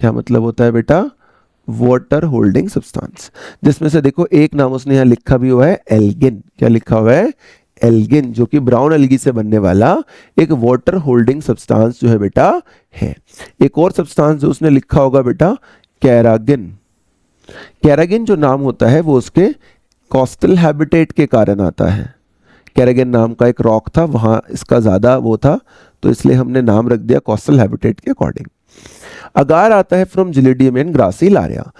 क्या मतलब होता है बेटा, वाटर होल्डिंग सब्सटेंस, जिसमें से देखो एक नाम उसने यहाँ लिखा भी हुआ है एल्गिन। क्या लिखा हुआ है, एल्गिन, जो कि ब्राउन एल्गी से बनने वाला एक वाटर होल्डिंग सब्सटेंस जो है बेटा है। एक और सब्सटेंस जो उसने लिखा होगा बेटा कैरागिन। कैरागिन जो नाम होता है वो उसके कोस्टल हैबिटेट के कारण आता है। कैरागिन नाम का एक रॉक था, वहां इसका ज्यादा वो था, तो इसलिए हमने नाम रख दिया कोस्टल हैबिटेट के अकॉर्डिंग। अगार आता है from gelidium and gracilaria.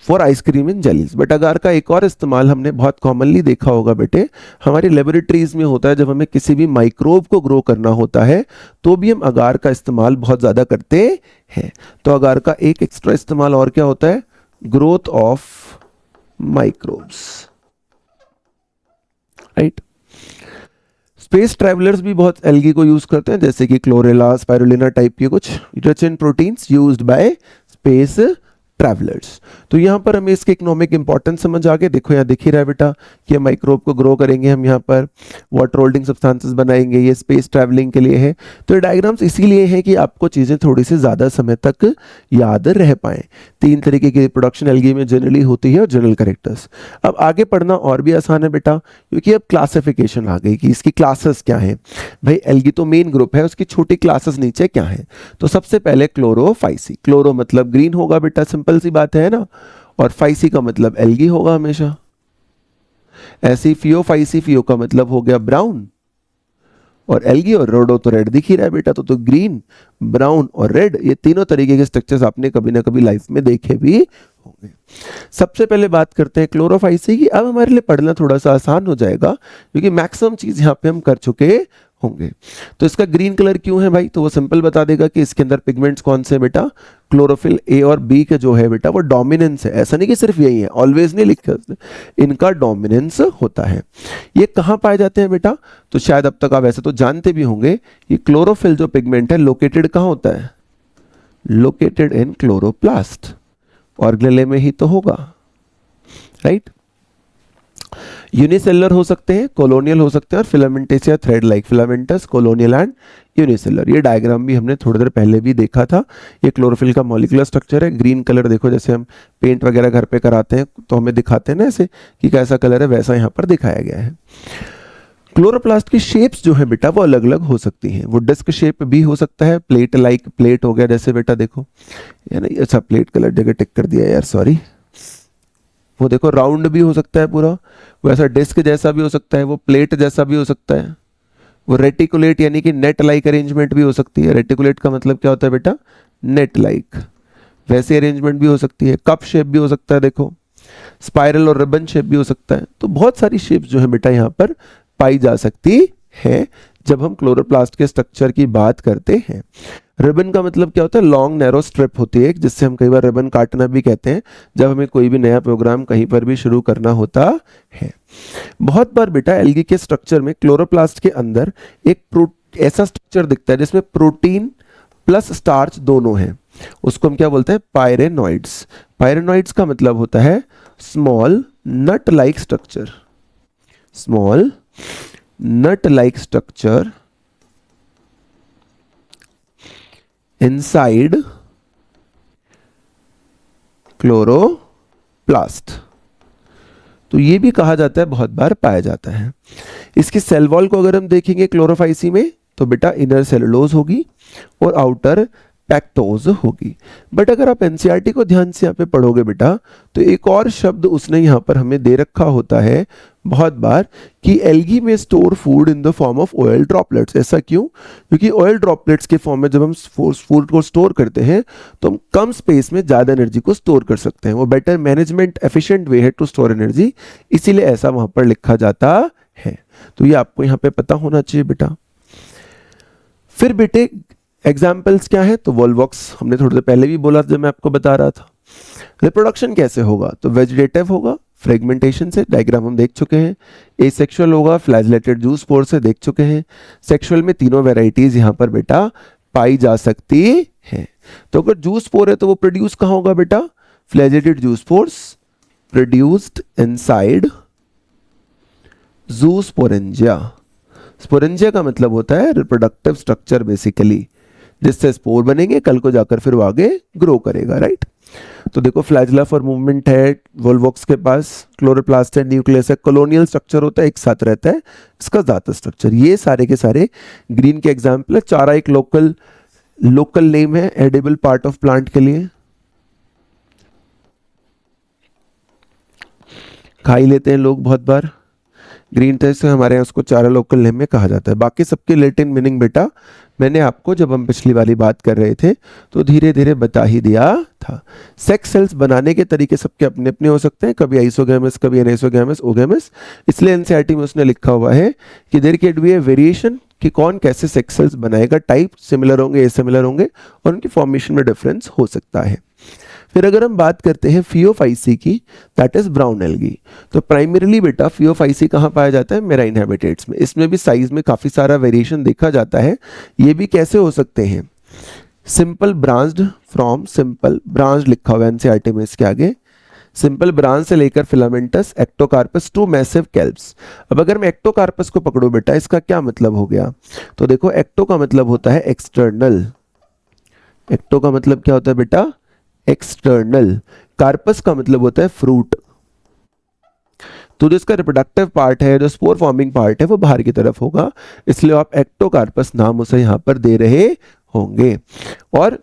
For ice cream in jellies. But agar का एक और इस्तेमाल हमने बहुत कॉमनली देखा होगा बेटे, हमारी लेबोरेटरीज में होता है, जब हमें किसी भी माइक्रोब को ग्रो करना होता है तो भी हम अगार का इस्तेमाल बहुत ज़्यादा करते हैं। तो अगार का एक एक्स्ट्रा इस्तेमाल और क्या होता है, growth of microbes, right. Space travellers भी बहुत एल्गी को यूज करते हैं, जैसे कि क्लोरेला, स्पाइरुलिना टाइप के कुछ rich in proteins used by space travellers. तो यहाँ पर हमें इसके इकोनॉमिक इंपॉर्टेंस समझ आ गए। देखो यहाँ दिख ही रहा है बेटा कि माइक्रोब को ग्रो करेंगे हम, यहाँ पर वाटर होल्डिंग सब्सटेंसेस बनाएंगे, ये स्पेस ट्रैवलिंग के लिए है। तो ये डायग्राम्स इसीलिए हैं कि आपको चीज़ें थोड़ी सी ज़्यादा समय तक याद रह पाएँ। 3 तरीके की रिप्रोडक्शन एल्गी में जनरली होती है और जनरल कैरेक्टर्स। अब आगे पढ़ना और भी आसान है बेटा, क्योंकि अब क्लासिफिकेशन आ गई कि इसकी क्लासेस क्या है। भाई एल्गी तो मेन ग्रुप है, उसकी छोटी क्लासेस नीचे क्या है। तो सबसे पहले क्लोरोफाइसी, क्लोरो मतलब ग्रीन होगा बेटा, सिंपल सी बात है ना, और फाइसी का मतलब एल्गी होगा हमेशा। ऐसी फियोफाइसी, फियो का मतलब हो गया ब्राउन, और एल्गी और रोडो तो रेड दिख ही रहा है बेटा, तो ग्रीन, ब्राउन और रेड, ये तीनों तरीके के स्ट्रक्चर्स आपने कभी ना कभी लाइफ में देखे भी होंगे। सबसे पहले बात करते हैं क्लोरोफाइसी की। अब हमारे लिए पढ़ना थोड़ा सा आसान हो जाएगा, क्योंकि मैक्सिमम चीज यहाँ पे हम कर चुके होंगे। तो इसका ग्रीन कलर क्यों है भाई, तो वो सिंपल बता देगा कि इसके अंदर पिगमेंट्स कौन से बेटा, क्लोरोफिल ए और बी के जो है बेटा वो डोमिनेंस है। ऐसा नहीं कि सिर्फ यही है, ऑलवेज नहीं लिखा उसने, इनका डोमिनेंस होता है। ये कहाँ पाए जाते हैं बेटा, तो शायद अब तक आप ऐसे तो जानते भी होंगे, ये क्लोरोफिल जो पिगमेंट है लोकेटेड कहाँ होता है, लोकेटेड इन क्लोरोप्लास्ट, और गले में ही तो होगा, राइट। यूनिसेलुलर हो सकते हैं, कॉलोनियल हो सकते हैं, और फिलामेंटेस या thread like, filamentous, colonial and unicellular. ये डायग्राम भी हमने थोड़ी देर पहले भी देखा था। ये क्लोरोफिल का मॉलिक्यूलर स्ट्रक्चर है। ग्रीन कलर देखो, जैसे हम पेंट वगैरह घर पे कराते हैं तो हमें दिखाते हैं ना ऐसे कि कैसा कलर है, वैसा यहाँ पर दिखाया गया है। क्लोरोप्लास्ट की शेप्स जो है बेटा वो अलग अलग हो सकती हैं। वो डिस्क शेप भी हो सकता है, प्लेट लाइक, प्लेट हो गया जैसे बेटा देखो, है ना, अच्छा प्लेट कलर जगह टिक कर दिया यार, सॉरी। वो देखो राउंड भी हो सकता है पूरा, वैसा डिस्क जैसा भी हो सकता है, वो प्लेट जैसा भी हो सकता है, वो रेटिकुलेट यानी कि नेट लाइक अरेंजमेंट भी हो सकती है। रेटिकुलेट का मतलब क्या होता है बेटा, नेट लाइक, वैसे अरेंजमेंट भी हो सकती है। कप शेप भी हो सकता है, देखो स्पाइरल और रिबन शेप भी हो सकता है। तो बहुत सारी शेप्स जो है बेटा यहाँ पर पाई जा सकती है जब हम क्लोरोप्लास्ट के स्ट्रक्चर की बात करते हैं। रिबन का मतलब क्या होता है, लॉन्ग नैरो स्ट्रिप होती है, जिससे हम कई बार रिबन काटना भी कहते हैं जब हमें कोई भी नया प्रोग्राम कहीं पर भी शुरू करना होता है। बहुत बार बेटा एल्गी के स्ट्रक्चर में क्लोरोप्लास्ट के अंदर एक ऐसा स्ट्रक्चर दिखता है जिसमें प्रोटीन प्लस स्टार्च दोनों हैं, उसको हम क्या बोलते हैं, पायरेनॉइड्स। पायरेनॉइड्स का मतलब होता है small not like structure, small not like structure inside chloroplast. तो ये भी कहा जाता है, बहुत बार पाया जाता है। इसकी सेल वॉल को अगर हम देखेंगे क्लोरोफाइसी में, तो बेटा इनर सेलुलोज होगी और आउटर पैक्टोज होगी। बट अगर आप एनसीईआरटी को ध्यान से यहाँ पे पढ़ोगे बेटा, तो एक और शब्द उसने यहाँ पर हमें दे रखा होता है बहुत बार कि एल्गी में store food in the form of oil droplets. ऐसा क्यों, क्योंकि ऑयल ड्रॉपलेट्स के फॉर्म में जब हम फूड को स्टोर करते हैं तो हम कम स्पेस में ज़्यादा एनर्जी को स्टोर कर सकते हैं। वो बेटर मैनेजमेंट एफिशिएंट वे है टू स्टोर एनर्जी, इसीलिए ऐसा वहाँ पर लिखा जाता है। तो ये आपको यहाँ पे पता होना चाहिए बेटा। फिर बेटे एग्जाम्पल्स क्या है, तो वोल्वॉक्स हमने थोड़ी देर पहले भी बोला जब मैं आपको बता रहा था। रिप्रोडक्शन कैसे होगा, तो वेजिटेटिव होगा, फ्रेगमेंटेशन से, डायग्राम हम देख चुके हैं। एसेक्सुअल होगा, फ्लैजलेटेड जूस पोर से देख चुके हैं। सेक्सुअल में तीनों वेराइटीज यहाँ पर बेटा पाई जा सकती हैं। तो अगर जूस पोर है तो वो प्रोड्यूस कहाँ होगा बेटा, flagellated zoospores produced inside zoosporangia. Sporangia का मतलब होता है रिप्रोडक्टिव स्ट्रक्चर बेसिकली, जिससे स्पोर बनेंगे, कल को जाकर फिर वो आगे ग्रो करेगा, राइट। तो देखो फ्लैजिला फॉर मूवमेंट है वोल्वॉक्स के पास, क्लोरोप्लास्ट है, न्यूक्लियस है, कॉलोनियल स्ट्रक्चर होता है, एक साथ रहता है, इसका ज्यादा स्ट्रक्चर। ये सारे के सारे ग्रीन के एग्जाम्पल है। चारा एक लोकल नेम है एडिबल पार्ट ऑफ प्लांट के लिए, खा ही लेते हैं लोग बहुत बार। ग्रीन टी से हमारे यहाँ उसको चारा लोकल नेम में कहा जाता है। बाकी सबकी लैटिन मीनिंग बेटा मैंने आपको जब हम पिछली वाली बात कर रहे थे तो धीरे धीरे बता ही दिया था। सेक्स सेल्स बनाने के तरीके सबके अपने अपने हो सकते हैं, कभी आइसोगैमस कभी एनाइसोगैमस ओगैमस। इसलिए एनसीईआरटी में उसने लिखा हुआ है कि there can be a variation कि कौन कैसे सेक्स सेल्स बनाएगा, टाइप सिमिलर होंगे एसिमिलर होंगे और उनकी फॉर्मेशन में डिफरेंस हो सकता है। फिर अगर हम बात करते हैं फियोफाइसी की, दैट इज ब्राउन एल्गी, तो प्राइमरीली बेटा फियोफाइसी कहाँ पाया जाता है, मेराइन हैबिटेट्स में। इसमें भी साइज में काफी सारा वेरिएशन देखा जाता है। ये भी कैसे हो सकते हैं, simple branched from, simple branch लिखा हुआ है एनसीईआरटी में इसके आगे, सिंपल ब्रांच से लेकर filamentous Ectocarpus to massive kelps. अब अगर मैं एक्टोकार्पस को पकड़ूं बेटा, इसका क्या मतलब हो गया, तो देखो एक्टो का मतलब होता है एक्सटर्नल, एक्टो का मतलब क्या होता है बेटा, एक्सटर्नल। कार्पस का मतलब होता है फ्रूट। तो जो इसका रिप्रोडक्टिव पार्ट है, जो स्पोर फॉर्मिंग पार्ट है, वो बाहर की तरफ होगा, इसलिए आप एक्टोकार्पस नाम उसे यहां पर दे रहे होंगे। और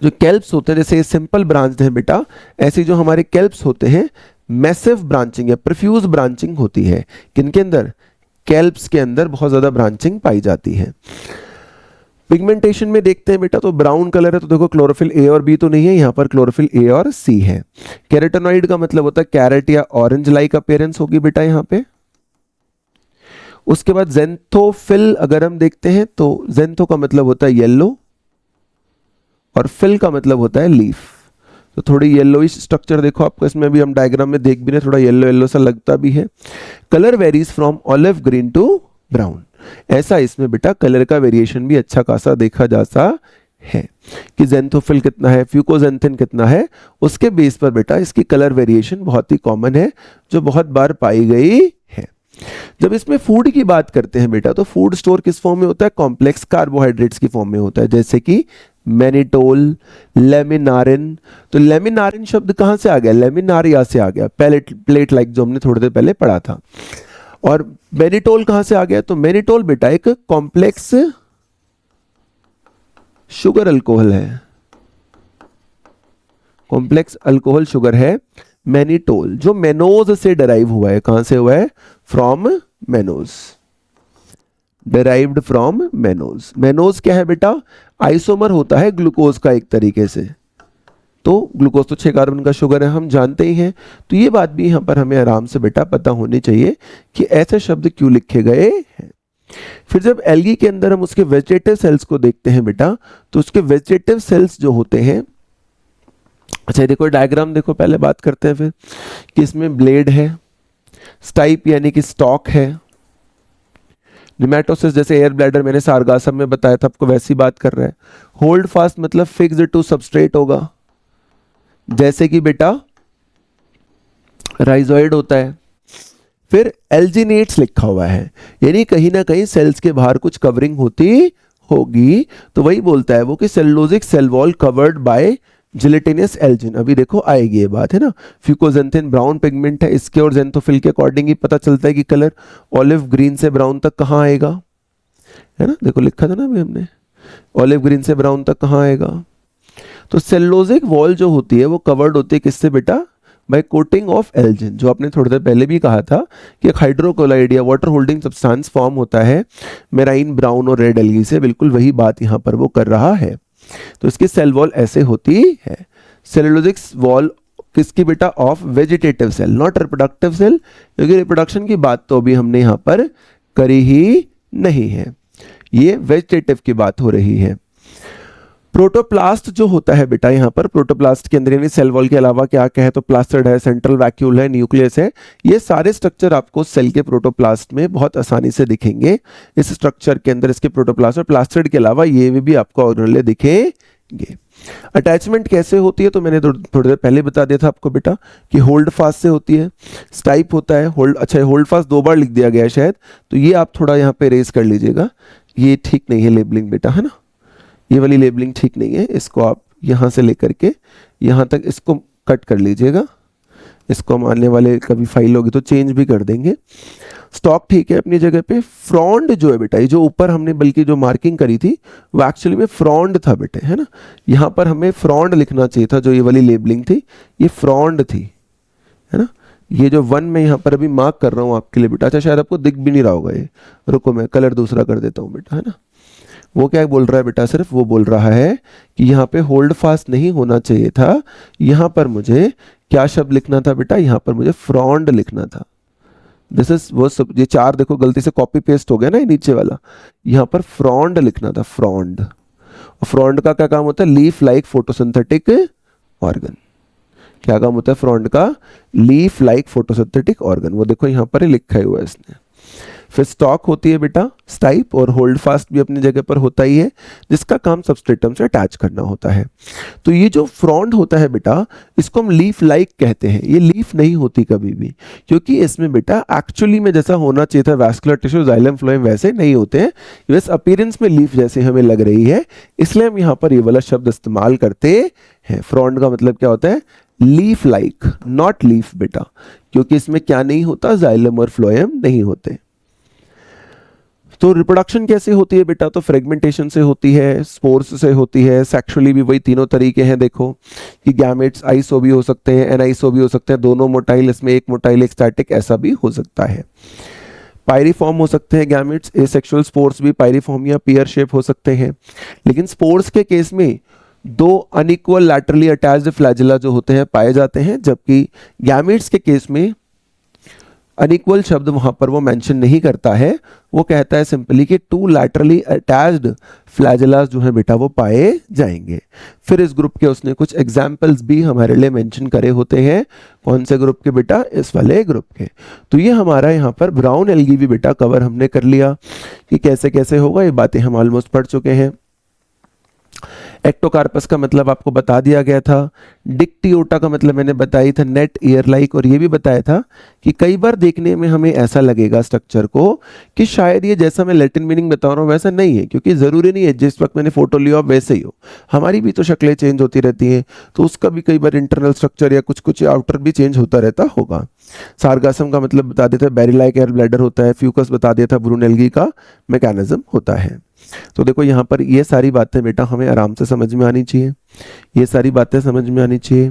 जो कैल्प्स होते हैं, जैसे सिंपल ब्रांच्ड है बेटा, ऐसे जो हमारे कैल्प्स होते हैं मैसिव ब्रांचिंग या प्रोफ्यूज ब्रांचिंग होती है। किनके अंदर, कैल्प्स के अंदर बहुत ज्यादा ब्रांचिंग पाई जाती है। पिगमेंटेशन में देखते हैं बेटा, तो ब्राउन कलर है, तो देखो क्लोरोफिल ए और बी तो नहीं है, यहां पर क्लोरोफिल ए और सी है। कैरोटेनॉइड का मतलब होता है कैरेट या ऑरेंज लाइक अपीयरेंस होगी बेटा यहां पे। उसके बाद जेंथोफिल अगर हम देखते हैं तो जेंथो का मतलब होता है येलो और फिल का मतलब होता है लीफ। तो थोड़ी येलोइश स्ट्रक्चर देखो आपको, इसमें भी हम डायग्राम में देख भी रहे, थोड़ा येलो येलो सा लगता भी है। Colour varies from olive green to brown, ऐसा इसमें बेटा कलर का वेरिएशन भी अच्छा खासा देखा जा सा है कि जेंथोफिल कितना है, फ्यूकोजेंथिन कितना है, उसके बेस पर बेटा इसकी कलर वेरिएशन बहुत ही कॉमन है, जो बहुत बार पाई गई है। जब इसमें फूड की बात करते हैं बेटा, तो फूड स्टोर किस फॉर्म में होता है, कॉम्प्लेक्स कार्बोहाइड्रेट्स की फॉर्म में होता है, जैसे कि मैनिटोल, लेमिनारिन। तो लेमिनारिन शब्द कहां से आ गया, लेमिनारिया से आ गया, प्लेट लाइक जो हमने थोड़ी देर पहले पढ़ा था। और मैनिटोल कहां से आ गया, तो मैनिटोल बेटा एक कॉम्प्लेक्स शुगर अल्कोहल है, कॉम्प्लेक्स अल्कोहल शुगर है मैनिटोल, जो मेनोज से डराइव हुआ है। कहां से हुआ है, from mannose, derived from mannose. Mannose क्या है बेटा, आइसोमर होता है ग्लूकोज का एक तरीके से। तो ग्लूकोज तो 6 कार्बन का शुगर है, हम जानते ही हैं। तो ये बात भी यहां पर हमें आराम से बेटा पता होनी चाहिए कि ऐसे शब्द क्यों लिखे गए हैं। फिर जब एल्गी के अंदर हम उसके वेजिटेटिव सेल्स को देखते हैं बेटा, तो उसके वेजिटेटिव सेल्स जो होते हैं, अच्छा देखो डायग्राम देखो, पहले बात करते हैं फिर कि इसमें ब्लेड है, स्टाइप यानी कि स्टॉक है, निमेटोसिस जैसे एयर ब्लैडर मैंने सार्गासम में बताया था आपको, वैसी बात कर रहा है। होल्ड फास्ट मतलब फिक्स्ड टू सबस्ट्रेट होगा, जैसे कि बेटा राइजोइड होता है। फिर एल्जिनेट्स लिखा हुआ है, यानी कहीं ना कहीं सेल्स के बाहर कुछ कवरिंग होती होगी, तो वही बोलता है वो कि cellulosic cell wall covered by gelatinous algin. अभी देखो आएगी ये बात है ना, फ्यूकोजेंथिन ब्राउन पिगमेंट है, इसके और जेंथोफिल के अकॉर्डिंग ही पता चलता है कि कलर ऑलिव ग्रीन से ब्राउन तक कहाँ आएगा, है ना, देखो लिखा था ना अभी हमने, ऑलिव ग्रीन से ब्राउन तक कहाँ आएगा। तो सेलुलोजिक वॉल जो होती है वो कवर्ड होती है किससे बेटा, बाय कोटिंग ऑफ एल्जिन, जो आपने थोड़ी देर पहले भी कहा था कि एक हाइड्रोकोलाइड या वाटर होल्डिंग सब्सटेंस फॉर्म होता है मेराइन ब्राउन और रेड एल्गी से, बिल्कुल वही बात यहाँ पर वो कर रहा है। तो इसकी सेल वॉल ऐसे होती है। सेलुलोजिक वॉल किसकी बेटा, of vegetative cell, not reproductive cell, क्योंकि रिप्रोडक्शन की बात तो अभी हमने यहाँ पर करी ही नहीं है, ये वेजिटेटिव की बात हो रही है। प्रोटोप्लास्ट जो होता है बेटा, यहाँ पर प्रोटोप्लास्ट के अंदर यानी सेल वॉल के अलावा क्या क्या है, तो प्लास्टिड है, सेंट्रल वैक्यूल है, न्यूक्लियस है। ये सारे स्ट्रक्चर आपको सेल के प्रोटोप्लास्ट में बहुत आसानी से दिखेंगे। इस स्ट्रक्चर के अंदर इसके प्रोटोप्लास्ट और प्लास्टिड के अलावा ये भी आपको ऑर्गेनेल दिखेंगे। अटैचमेंट कैसे होती है, तो मैंने थोड़ी देर पहले बता दिया था आपको बेटा कि होल्ड फास्ट से होती है, स्टाइप होता है, होल्ड, अच्छा होल्ड फास्ट 2 बार लिख दिया गया है शायद, तो ये आप थोड़ा यहाँ पे रेज कर लीजिएगा, ये ठीक नहीं है लेबलिंग बेटा, है ना, ये वाली लेबलिंग ठीक नहीं है, इसको आप यहाँ से लेकर के यहाँ तक इसको कट कर लीजिएगा, इसको हम आने वाले कभी फाइल होगी तो चेंज भी कर देंगे। स्टॉक ठीक है अपनी जगह पे। फ्रॉन्ड जो है बेटा, ये जो ऊपर हमने बल्कि जो मार्किंग करी थी वो एक्चुअली में फ्रॉन्ड था बेटे, है ना, यहाँ पर हमें फ्रॉन्ड लिखना चाहिए था, जो ये वाली लेबलिंग थी ये फ्रॉन्ड थी, है ना, ये जो 1 मैं यहाँ पर अभी मार्क कर रहा हूँ आपके लिए बेटा, अच्छा शायद आपको दिख भी नहीं रहा होगा ये, रुको मैं कलर दूसरा कर देता हूँ बेटा, है ना। वो क्या बोल रहा है बेटा, सिर्फ वो बोल रहा है कि यहाँ पे होल्ड फास्ट नहीं होना चाहिए था, यहाँ पर मुझे क्या शब्द लिखना था बेटा, यहाँ पर मुझे फ्रॉन्ड लिखना था। दिस इज वो सब, ये 4 देखो गलती से कॉपी पेस्ट हो गया ना, ये नीचे वाला, यहाँ पर फ्रॉन्ड लिखना था, फ्रॉन्ड। फ्रॉन्ड का क्या काम होता है, लीफ लाइक फोटोसिंथेटिक ऑर्गन। क्या काम होता है फ्रॉन्ड का, लीफ लाइक फोटोसिंथेटिक ऑर्गन, वो देखो यहाँ पर लिखा हुआ है इसने। फिर स्टॉक होती है बेटा स्टाइप, और होल्ड फास्ट भी अपनी जगह पर होता ही है, जिसका काम सबस्ट्रेटम से अटैच करना होता है। तो ये जो फ्रॉन्ड होता है बेटा, इसको हम लीफ लाइक कहते हैं। ये लीफ नहीं होती कभी भी, क्योंकि इसमें बेटा एक्चुअली में जैसा होना चाहिए था वैस्कुलर टिश्यू जाइलम फ्लोएम वैसे नहीं होते हैं, बस अपीयरेंस में लीफ जैसे हमें लग रही है, इसलिए हम यहाँ पर ये वाला शब्द इस्तेमाल करते हैं। फ्रॉन्ड का मतलब क्या होता है, लीफ लाइक, नॉट लीफ बेटा, क्योंकि इसमें क्या नहीं होता, जाइलम और फ्लोएम नहीं होते। तो रिप्रोडक्शन कैसे होती है बेटा, तो फ्रेगमेंटेशन से होती है, स्पोर्स से होती है, सेक्सुअली भी वही तीनों तरीके हैं। देखो कि गैमेट्स आइसो भी हो सकते हैं, एनाइसो भी हो सकते हैं, दोनों मोटाइल, इसमें एक मोटाइल एक स्टैटिक, ऐसा भी हो सकता है। पायरिफॉर्म हो सकते हैं गैमेट्स, एसेक्सुअल स्पोर्स भी पायरिफॉर्म या पियर शेप हो सकते हैं। लेकिन स्पोर्स के केस में 2 अनइक्वल लैटरली अटैच्ड फ्लैजिला जो होते हैं पाए जाते हैं, जबकि गैमेट्स के केस में अनइक्वल शब्द वहां पर वो मेंशन नहीं करता है, वो कहता है सिंपली कि 2 लैटरली अटैच्ड फ्लैजिलास जो है बेटा वो पाए जाएंगे। फिर इस ग्रुप के उसने कुछ एग्जाम्पल्स भी हमारे लिए मेंशन करे होते हैं। कौन से ग्रुप के बेटा, इस वाले ग्रुप के। तो ये हमारा यहाँ पर ब्राउन एल्गी भी बेटा कवर हमने कर लिया कि कैसे कैसे होगा, ये बातें हम ऑलमोस्ट पढ़ चुके हैं। एक्टोकार्पस का मतलब आपको बता दिया गया था। डिक्टियोटा का मतलब मैंने बताई था, नेट ईयर लाइक, और ये भी बताया था कि कई बार देखने में हमें ऐसा लगेगा स्ट्रक्चर को कि शायद ये जैसा मैं लैटिन मीनिंग बता रहा हूँ वैसा नहीं है, क्योंकि ज़रूरी नहीं है जिस वक्त मैंने फोटो लिया वैसे ही हो, हमारी भी तो शक्लें चेंज होती रहती हैं, तो उसका भी कई बार इंटरनल स्ट्रक्चर या कुछ कुछ आउटर भी चेंज होता रहता होगा। सार्गासम का मतलब बता देता है बेरी लाइक एयर ब्लैडर होता है। फ्यूकस बता दिया था ब्रून एल्गी का मैकेनिज्म होता है। तो देखो यहाँ पर ये सारी बातें बेटा हमें आराम से समझ में आनी चाहिए, ये सारी बातें समझ में आनी चाहिए,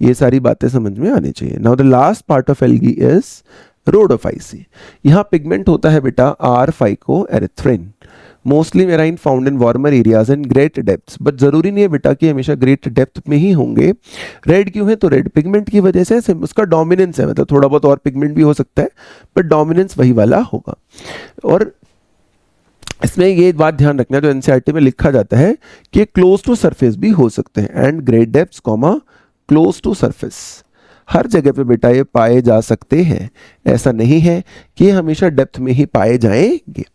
ये सारी बातें समझ में आनी चाहिए। Now the last part of algae is Rhodophyceae. यहाँ पिगमेंट होता है बेटा are phycoerythrin, mostly marine found in warmer areas and great depths, but जरूरी नहीं है बेटा कि हमेशा ग्रेट डेप्थ में ही होंगे। रेड क्यों है, तो रेड पिगमेंट की वजह से उसका डोमिनेंस है, मतलब थोड़ा बहुत और पिगमेंट भी हो सकता है, बट डोमिनेंस वही वाला होगा। और इसमें ये बात ध्यान रखना जो एनसीईआरटी में लिखा जाता है कि क्लोज टू सरफेस भी हो सकते हैं, and great depths comma close to surface, हर जगह पे बेटा ये पाए जा सकते हैं, ऐसा नहीं है कि ये हमेशा डेप्थ में ही पाए जाएंगे।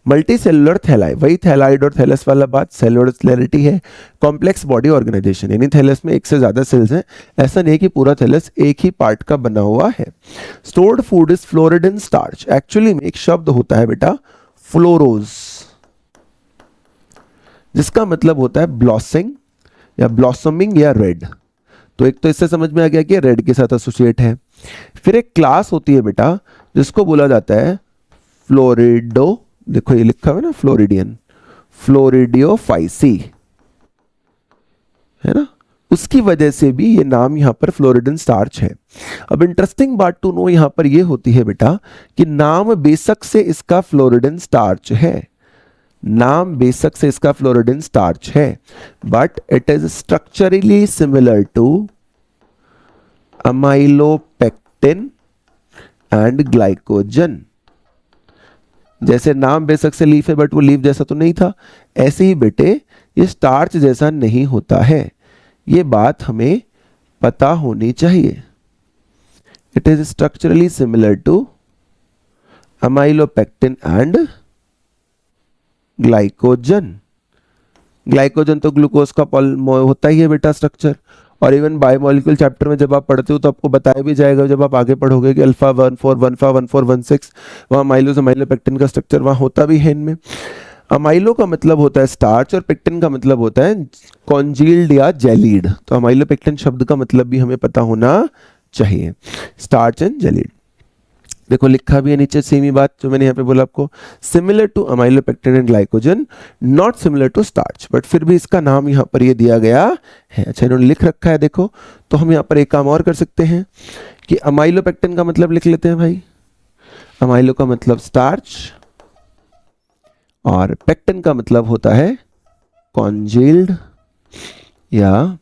मल्टी सेलुलर थैलाई, वही थैलाइड और थैलस वाला बात, सेलुलरिटी है। कॉम्प्लेक्स बॉडी ऑर्गेनाइजेशन, यानी थैलस में एक से ज्यादा सेल्स हैं, ऐसा नहीं है कि पूरा थैलस एक ही पार्ट का बना हुआ है। Stored food is fluoride in starch, actually में एक शब्द होता है बेटा फ्लोरोज, जिसका मतलब होता है ब्लॉसिंग या ब्लॉसमिंग या रेड। तो एक तो इससे समझ में आ गया कि रेड के साथ एसोसिएट है। फिर एक क्लास होती है बेटा जिसको बोला जाता है फ्लोरिडो, देखो ये लिखा हुआ है ना फ्लोरिडियन, फ्लोरिडियोफाइसी, है ना, उसकी वजह से भी ये नाम यहाँ पर फ्लोरिडन स्टार्च है। अब इंटरेस्टिंग बात टू नो यहाँ पर ये होती है बेटा कि नाम बेशक से इसका फ्लोरिडन स्टार्च है, नाम बेशक से इसका फ्लोरिडन स्टार्च है, but it is structurally similar to amylopectin and glycogen. जैसे नाम बेशक से लीफ है बट वो लीफ जैसा तो नहीं था, ऐसे ही बेटे ये स्टार्च जैसा नहीं होता है, ये बात हमें पता होनी चाहिए। It is structurally similar to amylopectin and glycogen. Glycogen तो ग्लूकोज का होता ही है बेटा स्ट्रक्चर, और इवन बायोमोलिक्यूल चैप्टर में जब आप पढ़ते हो तो आपको बताया भी जाएगा जब आप आगे पढ़ोगे कि अल्फा 14 1416 वहाँ अमाइलोपेक्टिन का स्ट्रक्चर वहाँ होता भी है इनमें। अमाइलो का मतलब होता है स्टार्च और पेक्टिन का मतलब होता है कॉन्जील्ड या जेलीड, तो अमाइलोपेक्टिन शब्द का मतलब भी हमें पता होना चाहिए, स्टार्च एंड जेलीड। देखो लिखा भी है नीचे सेम ही बात जो मैंने यहाँ पे बोला आपको, similar to amylopectin and glycogen, not similar to starch, but फिर भी इसका नाम यहाँ पर ये दिया गया है। अच्छा इन्होंने लिख रखा है देखो, तो हम यहाँ पर एक काम और कर सकते हैं कि अमाइलोपेक्टिन का मतलब लिख लेते हैं भाई, अमाइलो का मतलब स्टार्च और पेक्टिन का मतलब होता है कॉन्जेल्ड या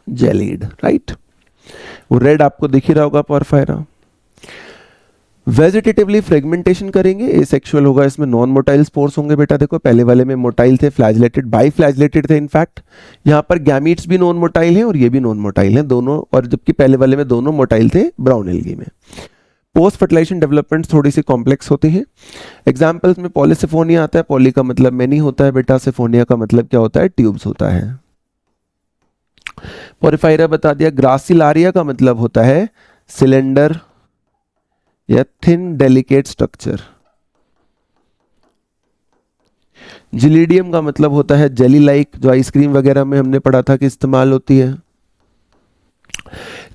जेलीड, राइट। वो रेड आपको दिख ही रहा होगा पोरफायरा। वेजिटेटिवली फ्रेगमेंटेशन करेंगे, एसेक्सुअल होगा, इसमें नॉन मोटाइल स्पोर्स होंगे बेटा। देखो पहले वाले में मोटाइल थे, फ्लैजिलेटेड, बाई फ्लैजिलेटेड थे इनफैक्ट। यहाँ पर गैमीट्स भी नॉन मोटाइल हैं और ये भी नॉन मोटाइल हैं दोनों, और जबकि पहले वाले में दोनों मोटाइल थे ब्राउन एल्गी में। पोस्ट फर्टिलाइजेशन डेवलपमेंट थोड़ी सी कॉम्प्लेक्स होती है। एग्जाम्पल्स में पॉलीसिफोनिया आता है, पॉली का मतलब मैनी होता है बेटा, सिफोनिया का मतलब क्या होता है, ट्यूब्स होता है। पोरिफायरा बता दिया। ग्रासिलारिया का मतलब होता है सिलेंडर या थिन डेलिकेट स्ट्रक्चर। जिलीडियम का मतलब होता है जेली लाइक, जो आइसक्रीम वगैरह में हमने पढ़ा था कि इस्तेमाल होती है।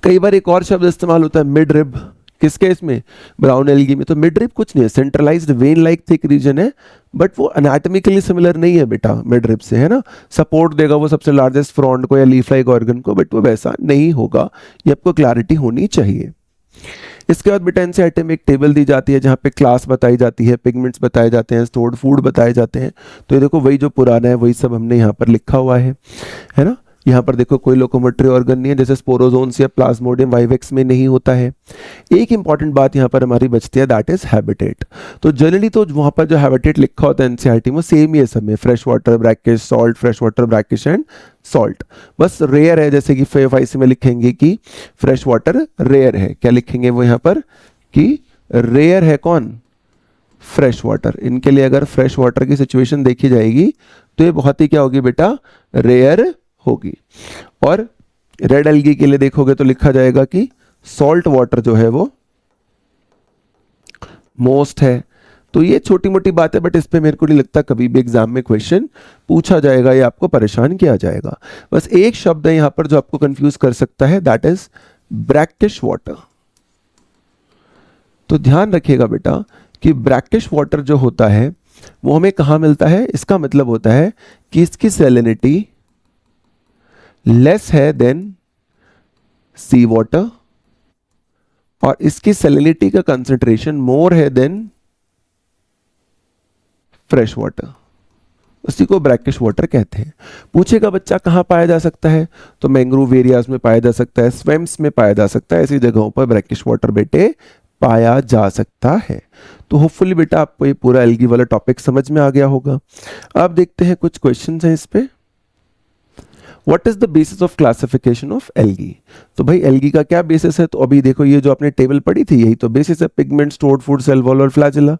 कई बार एक और शब्द इस्तेमाल होता है मिड रिब, किसके इसमें, ब्राउन एल्गी में। तो मिड रिब कुछ नहीं है, centralised vein like thick region है, बट वो अनाटॉमिकली सिमिलर नहीं है बेटा मिड रिब से, है ना। सपोर्ट देगा वो सबसे लार्जेस्ट फ्रॉन्ट को या लीफ लाइक ऑर्गन को, बट वो वैसा नहीं होगा, ये आपको क्लैरिटी होनी चाहिए। इसके बाद बेटा एनसीईआरटी में एक टेबल दी जाती है जहाँ पे क्लास बताई जाती है, पिगमेंट्स बताए जाते हैं, स्टोर्ड फूड बताए जाते हैं। तो ये देखो वही जो पुराना है वही सब हमने यहाँ पर लिखा हुआ है ना। यहाँ पर देखो कोई लोकोमोटरी ऑर्गन नहीं है, जैसे स्पोरोजोन्स या प्लाज्मोडियम वाइवेक्स में नहीं होता है। एक इंपॉर्टेंट बात यहाँ पर हमारी बचती है, दैट इज हैबिटेट। तो जनरली तो वहाँ पर जो हैबिटेट लिखा होता है एनसीईआरटी में सेम ही है सब में, fresh water bracket salt, fresh water bracket and salt. बस रेयर है, जैसे कि FAIC में लिखेंगे कि फ्रेश वाटर रेयर है, क्या लिखेंगे वो यहाँ पर कि रेयर है कौन, फ्रेश वाटर। इनके लिए अगर फ्रेश वाटर की सिचुएशन देखी जाएगी तो ये बहुत ही क्या होगी बेटा, रेयर होगी। और रेड एल्गी के लिए देखोगे तो लिखा जाएगा कि सॉल्ट वाटर जो है वो मोस्ट है। तो ये छोटी मोटी बात है, बट इस पे मेरे को नहीं लगता कभी भी एग्जाम में क्वेश्चन पूछा जाएगा या आपको परेशान किया जाएगा। बस एक शब्द है यहां पर जो आपको कंफ्यूज कर सकता है, दैट इज ब्रैकिश वाटर। तो ध्यान रखिएगा बेटा कि ब्रैकिश वाटर जो होता है वो हमें कहां मिलता है, इसका मतलब होता है कि इसकी सैलिनिटी लेस है देन सी वाटर और इसकी सैलिनिटी का कंसंट्रेशन मोर है देन फ्रेश वाटर, उसी को ब्रैकिश वाटर कहते हैं। पूछेगा बच्चा कहाँ पाया जा सकता है, तो मैंग्रोव एरियाज में पाया जा सकता है, स्विम्स में पाया जा सकता है, ऐसी जगहों पर ब्रैकिश वाटर बेटे पाया जा सकता है। तो होपफुली बेटा आपको ये पूरा एल्गी वाला टॉपिक समझ में आ गया होगा। अब देखते हैं कुछ क्वेश्चंस हैं इस पे। What is the basis of classification of algae. तो भाई एल्गी का क्या बेसिस है, तो अभी देखो ये जो आपने टेबल पढ़ी थी यही तो बेसिस है, pigment, stored food, cell wall और फ्लैजेला।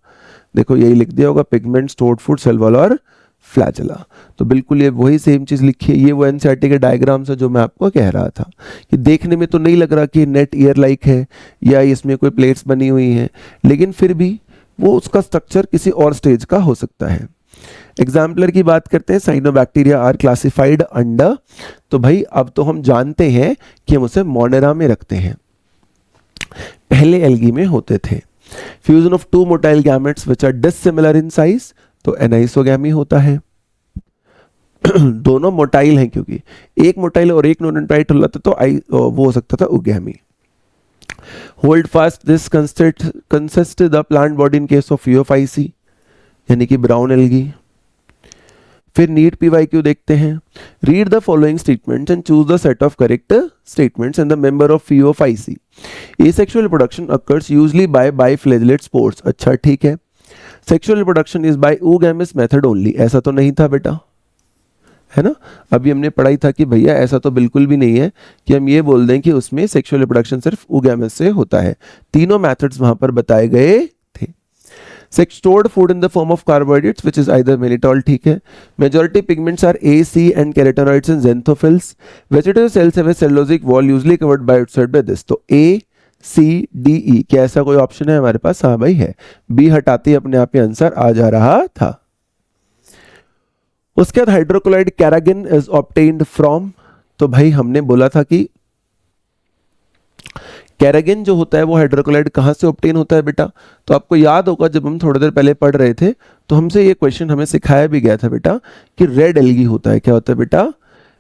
देखो यही लिख दिया होगा, pigment, stored food, cell wall और फ्लैजेला। तो बिल्कुल ये वही सेम चीज लिखी है। ये वो एनसीईआरटी के डायग्राम्स है जो मैं आपको कह रहा था कि देखने में तो नहीं लग रहा कि नेट ईयर लाइक है या इसमें कोई प्लेट्स बनी हुई हैं, लेकिन फिर भी वो उसका स्ट्रक्चर किसी और स्टेज का हो सकता है। एग्जाम्पलर की बात करते हैं, साइनोबैक्टीरिया आर क्लासिफाइड अंडर। तो भाई अब तो हम जानते हैं कि हम उसे मोनेरा में रखते हैं, पहले एल्गी में होते थे। Fusion of two motile gametes which are dissimilar in size, तो एनाइसोगैमी होता है। दोनों मोटाइल हैं, क्योंकि एक मोटाइल और एक नॉन मोटाइल होता तो वो हो सकता था oogamy. Hold fast, this consist the plant body in case of FAIC यानी कि ब्राउन एल्गी। फिर नीट PYQ देखते हैं। Read the following statements and choose the set of correct statements in the member of FAIC। Asexual reproduction occurs usually by biflagellate spores. अच्छा ठीक है। Sexual reproduction is by oogamous method only, ऐसा तो नहीं था बेटा, है ना। अभी हमने पढ़ाई था कि भैया ऐसा तो बिल्कुल भी नहीं है कि हम ये बोल दें कि उसमें सेक्सुअल रिप्रोडक्शन सिर्फ oogamous से होता है। तीनों मेथड्स वहां पर बताए गए थे। stored food in the form of carbohydrates which is either mannitol, ठीक है। Majority pigments are A, C and carotenoids and xanthophylls. Vegetative cells have a cellulosic wall usually covered by outside by this. तो A, C, D, E क्या ऐसा कोई option है हमारे पास? हाँ भाई है। B हटाते ही अपने आप ही आंसर आ जा रहा था। उसके बाद hydrochloride carrageen is obtained from. तो भाई हमने बोला था कि कैरागिन जो होता है वो हाइड्रोक्लोराइड कहाँ से ऑब्टेन होता है बेटा, तो आपको याद होगा जब हम थोड़ी देर पहले पढ़ रहे थे तो हमसे ये क्वेश्चन हमें सिखाया भी गया था बेटा कि रेड एल्गी होता है। क्या होता है बेटा?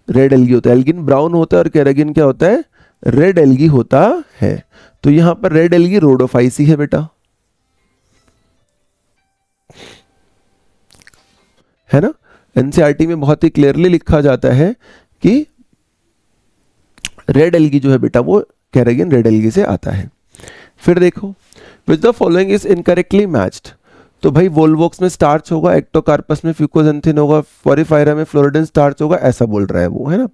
रेड एल्गी होता है। एल्गिन ब्राउन होता है और कैरागिन क्या होता है? रेड एल्गी होता है। तो यहां पर रेड एल्गी रोडोफाइसी है बेटा, है ना। एनसीईआरटी में बहुत ही क्लियरली लिखा जाता है कि रेड एल्गी जो है बेटा वो कैरेगियन रेड एल्गी से आता है। फिर देखो, which the following is incorrectly matched. तो भाई वोल्वोक्स में स्टार्च होगा, एक्टोकार्पस में फ्यूकोजेंथिन होगा, फोरिफायरा में फ्लोरिडिन स्टार्च होगा, ऐसा बोल रहा है वो, है ना।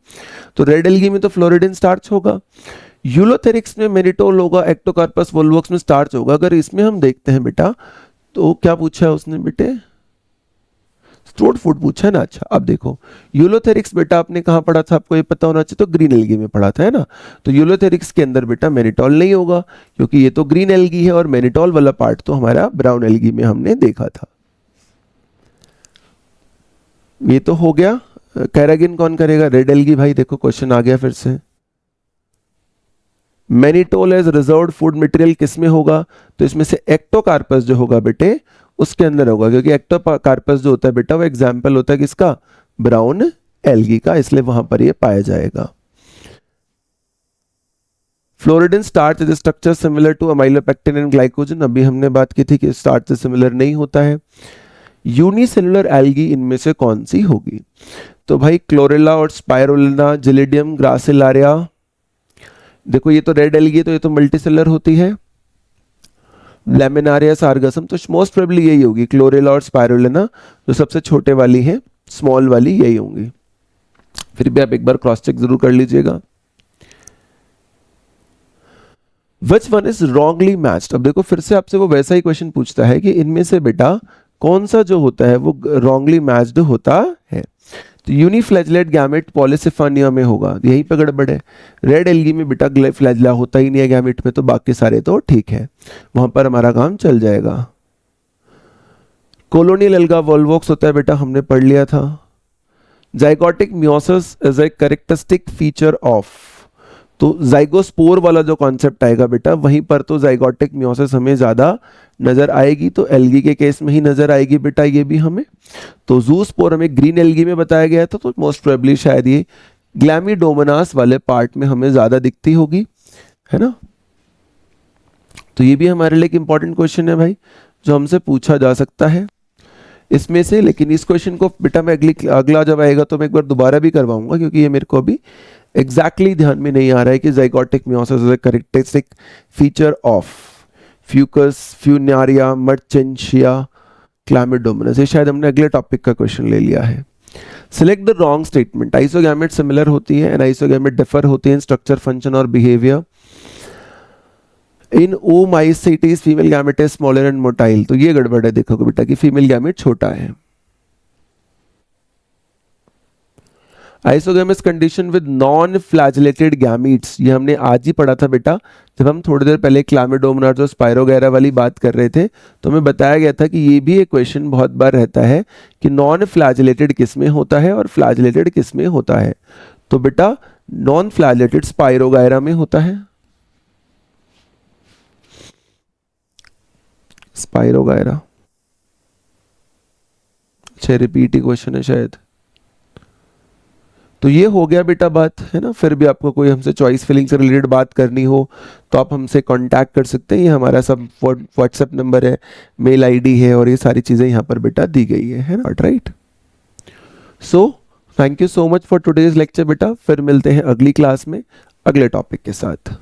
तो रेड एल्गी में तो फ्लोरिडिन स्टार्च होगा, यूलोथेरिक्स में मेनिटोल होगा, एक्टोकार्पस वोल्वोक्स में स्टार्च होगा। अगर इसमें हम देखते हैं बेटा, तो क्या पूछा है उसने बेटे, स्टोर्ड फूड पूछा है ना। अच्छा अब देखो, यूलोथेरिक्स बेटा आपने कहाँ पढ़ा था, आपको ये पता होना चाहिए, तो ग्रीन एल्गी में पढ़ा था, है ना। तो यूलोथेरिक्स के अंदर बेटा मेनिटॉल नहीं होगा, क्योंकि ये तो ग्रीन एल्गी है, और मेनिटॉल वाला पार्ट तो हमारा ब्राउन एल्गी में हमने देखा था। ये तो हो गया। कैरागिन कौन करेगा, रेड एल्गी। भाई देखो क्वेश्चन आ गया फिर से, mannitol as reserved food material किस में होगा, तो इसमें से एक्टोकार्पस जो होगा बेटे उसके अंदर होगा, क्योंकि एक्टोकार्पस जो होता है बेटा वो एग्जाम्पल होता है किसका, ब्राउन एल्गी का, इसलिए वहां पर ये पाया जाएगा। Floridean starch is structure similar to amylopectin and glycogen, अभी हमने बात की थी कि स्टार्च से सिमिलर नहीं होता है। यूनिसेलुलर एल्गी इनमें से कौन सी होगी, तो भाई क्लोरेला और स्पाइरुलिना, जिलिडियम, ग्रासिलारिया। देखो ये तो रेड एल्गी, तो ये तो मल्टीसेलर होती है, लैमिनारिया, सार्गसम, तो मोस्ट प्रोबेबली यही होगी, क्लोरेला और स्पाइरुलिना जो सबसे छोटे वाली है, स्मॉल वाली यही होंगी। फिर भी आप एक बार क्रॉस चेक जरूर कर लीजिएगा। Which one is wrongly matched? अब देखो फिर से आपसे वो वैसा ही क्वेश्चन पूछता है कि इनमें से बेटा कौन सा जो होता है वो रॉन्गली मैच्ड होता है। तो यूनिफ्लैजलेट गैमेट पॉलीसिफानिया में होगा, यहीं पे गड़बड़ है। रेड एल्गी में बेटा फ्लैजला होता ही नहीं है गैमेट में, तो बाकी सारे तो ठीक है, वहां पर हमारा काम चल जाएगा। कोलोनियल एल्गा वोल्वोक्स होता है बेटा, हमने पढ़ लिया था। Zygotic meiosis is a characteristic feature of, तो जाइगोस्पोर वाला जो कॉन्सेप्ट आएगा बेटा वहीं पर तो जाइगोटिक मियोसिस हमें ज्यादा नजर आएगी, तो एल्गी के केस में ही नजर आएगी बेटा ये भी हमें। तो जूस्पोर हमें ग्रीन एल्गी में बताया गया था, तो मोस्ट प्रोबेबली शायद ये ग्लैमिडोमोनास वाले पार्ट में हमें ज्यादा दिखती होगी, है ना। तो ये भी हमारे लिए एक इंपॉर्टेंट क्वेश्चन है भाई, जो हमसे पूछा जा सकता है इसमें से। लेकिन इस क्वेश्चन को बेटा मैं अगला जब आएगा तो मैं एक बार दोबारा भी करवाऊंगा, क्योंकि ये मेरे को अभी एग्जैक्टली ध्यान में नहीं आ रहा है कि zygotic meiosis is a characteristic feature of fucus, funaria, marchantia, chlamydomonas. ये शायद हमने अगले टॉपिक का क्वेश्चन ले लिया है। Select the wrong statement. Isogamete similar होती है, एनाइसोगैमेट डिफर होती है इन स्ट्रक्चर, फंक्शन और behaviour. In oomycetes female gamete is smaller and motile, तो ये गड़बड़ है, देखो बेटा कि फीमेल गैमेट छोटा है। Isogamous condition with non flagellated gametes, ये हमने आज ही पढ़ा था बेटा, जब हम थोड़ी देर पहले क्लामिडोमोनास और स्पाइरोगैरा वाली बात कर रहे थे, तो हमें बताया गया था कि ये भी एक क्वेश्चन बहुत बार रहता है कि नॉन फ्लैजिलेटेड किस में होता है और फ्लैजिलेटेड किस में होता है। तो बेटा नॉन फ्लैजिलेटेड स्पाइरोगैरा में होता है, स्पाइरोगैरा। अच्छा रिपीट ही क्वेश्चन है शायद। तो ये हो गया बेटा बात, है ना। फिर भी आपको कोई हमसे चॉइस फिलिंग से रिलेटेड बात करनी हो तो आप हमसे कांटेक्ट कर सकते हैं, ये हमारा सब व्हाट्सएप नंबर है, मेल आईडी है, और ये सारी चीज़ें यहाँ पर बेटा दी गई है ना, right. So thank you so much for today's lecture बेटा, फिर मिलते हैं अगली क्लास में अगले टॉपिक के साथ।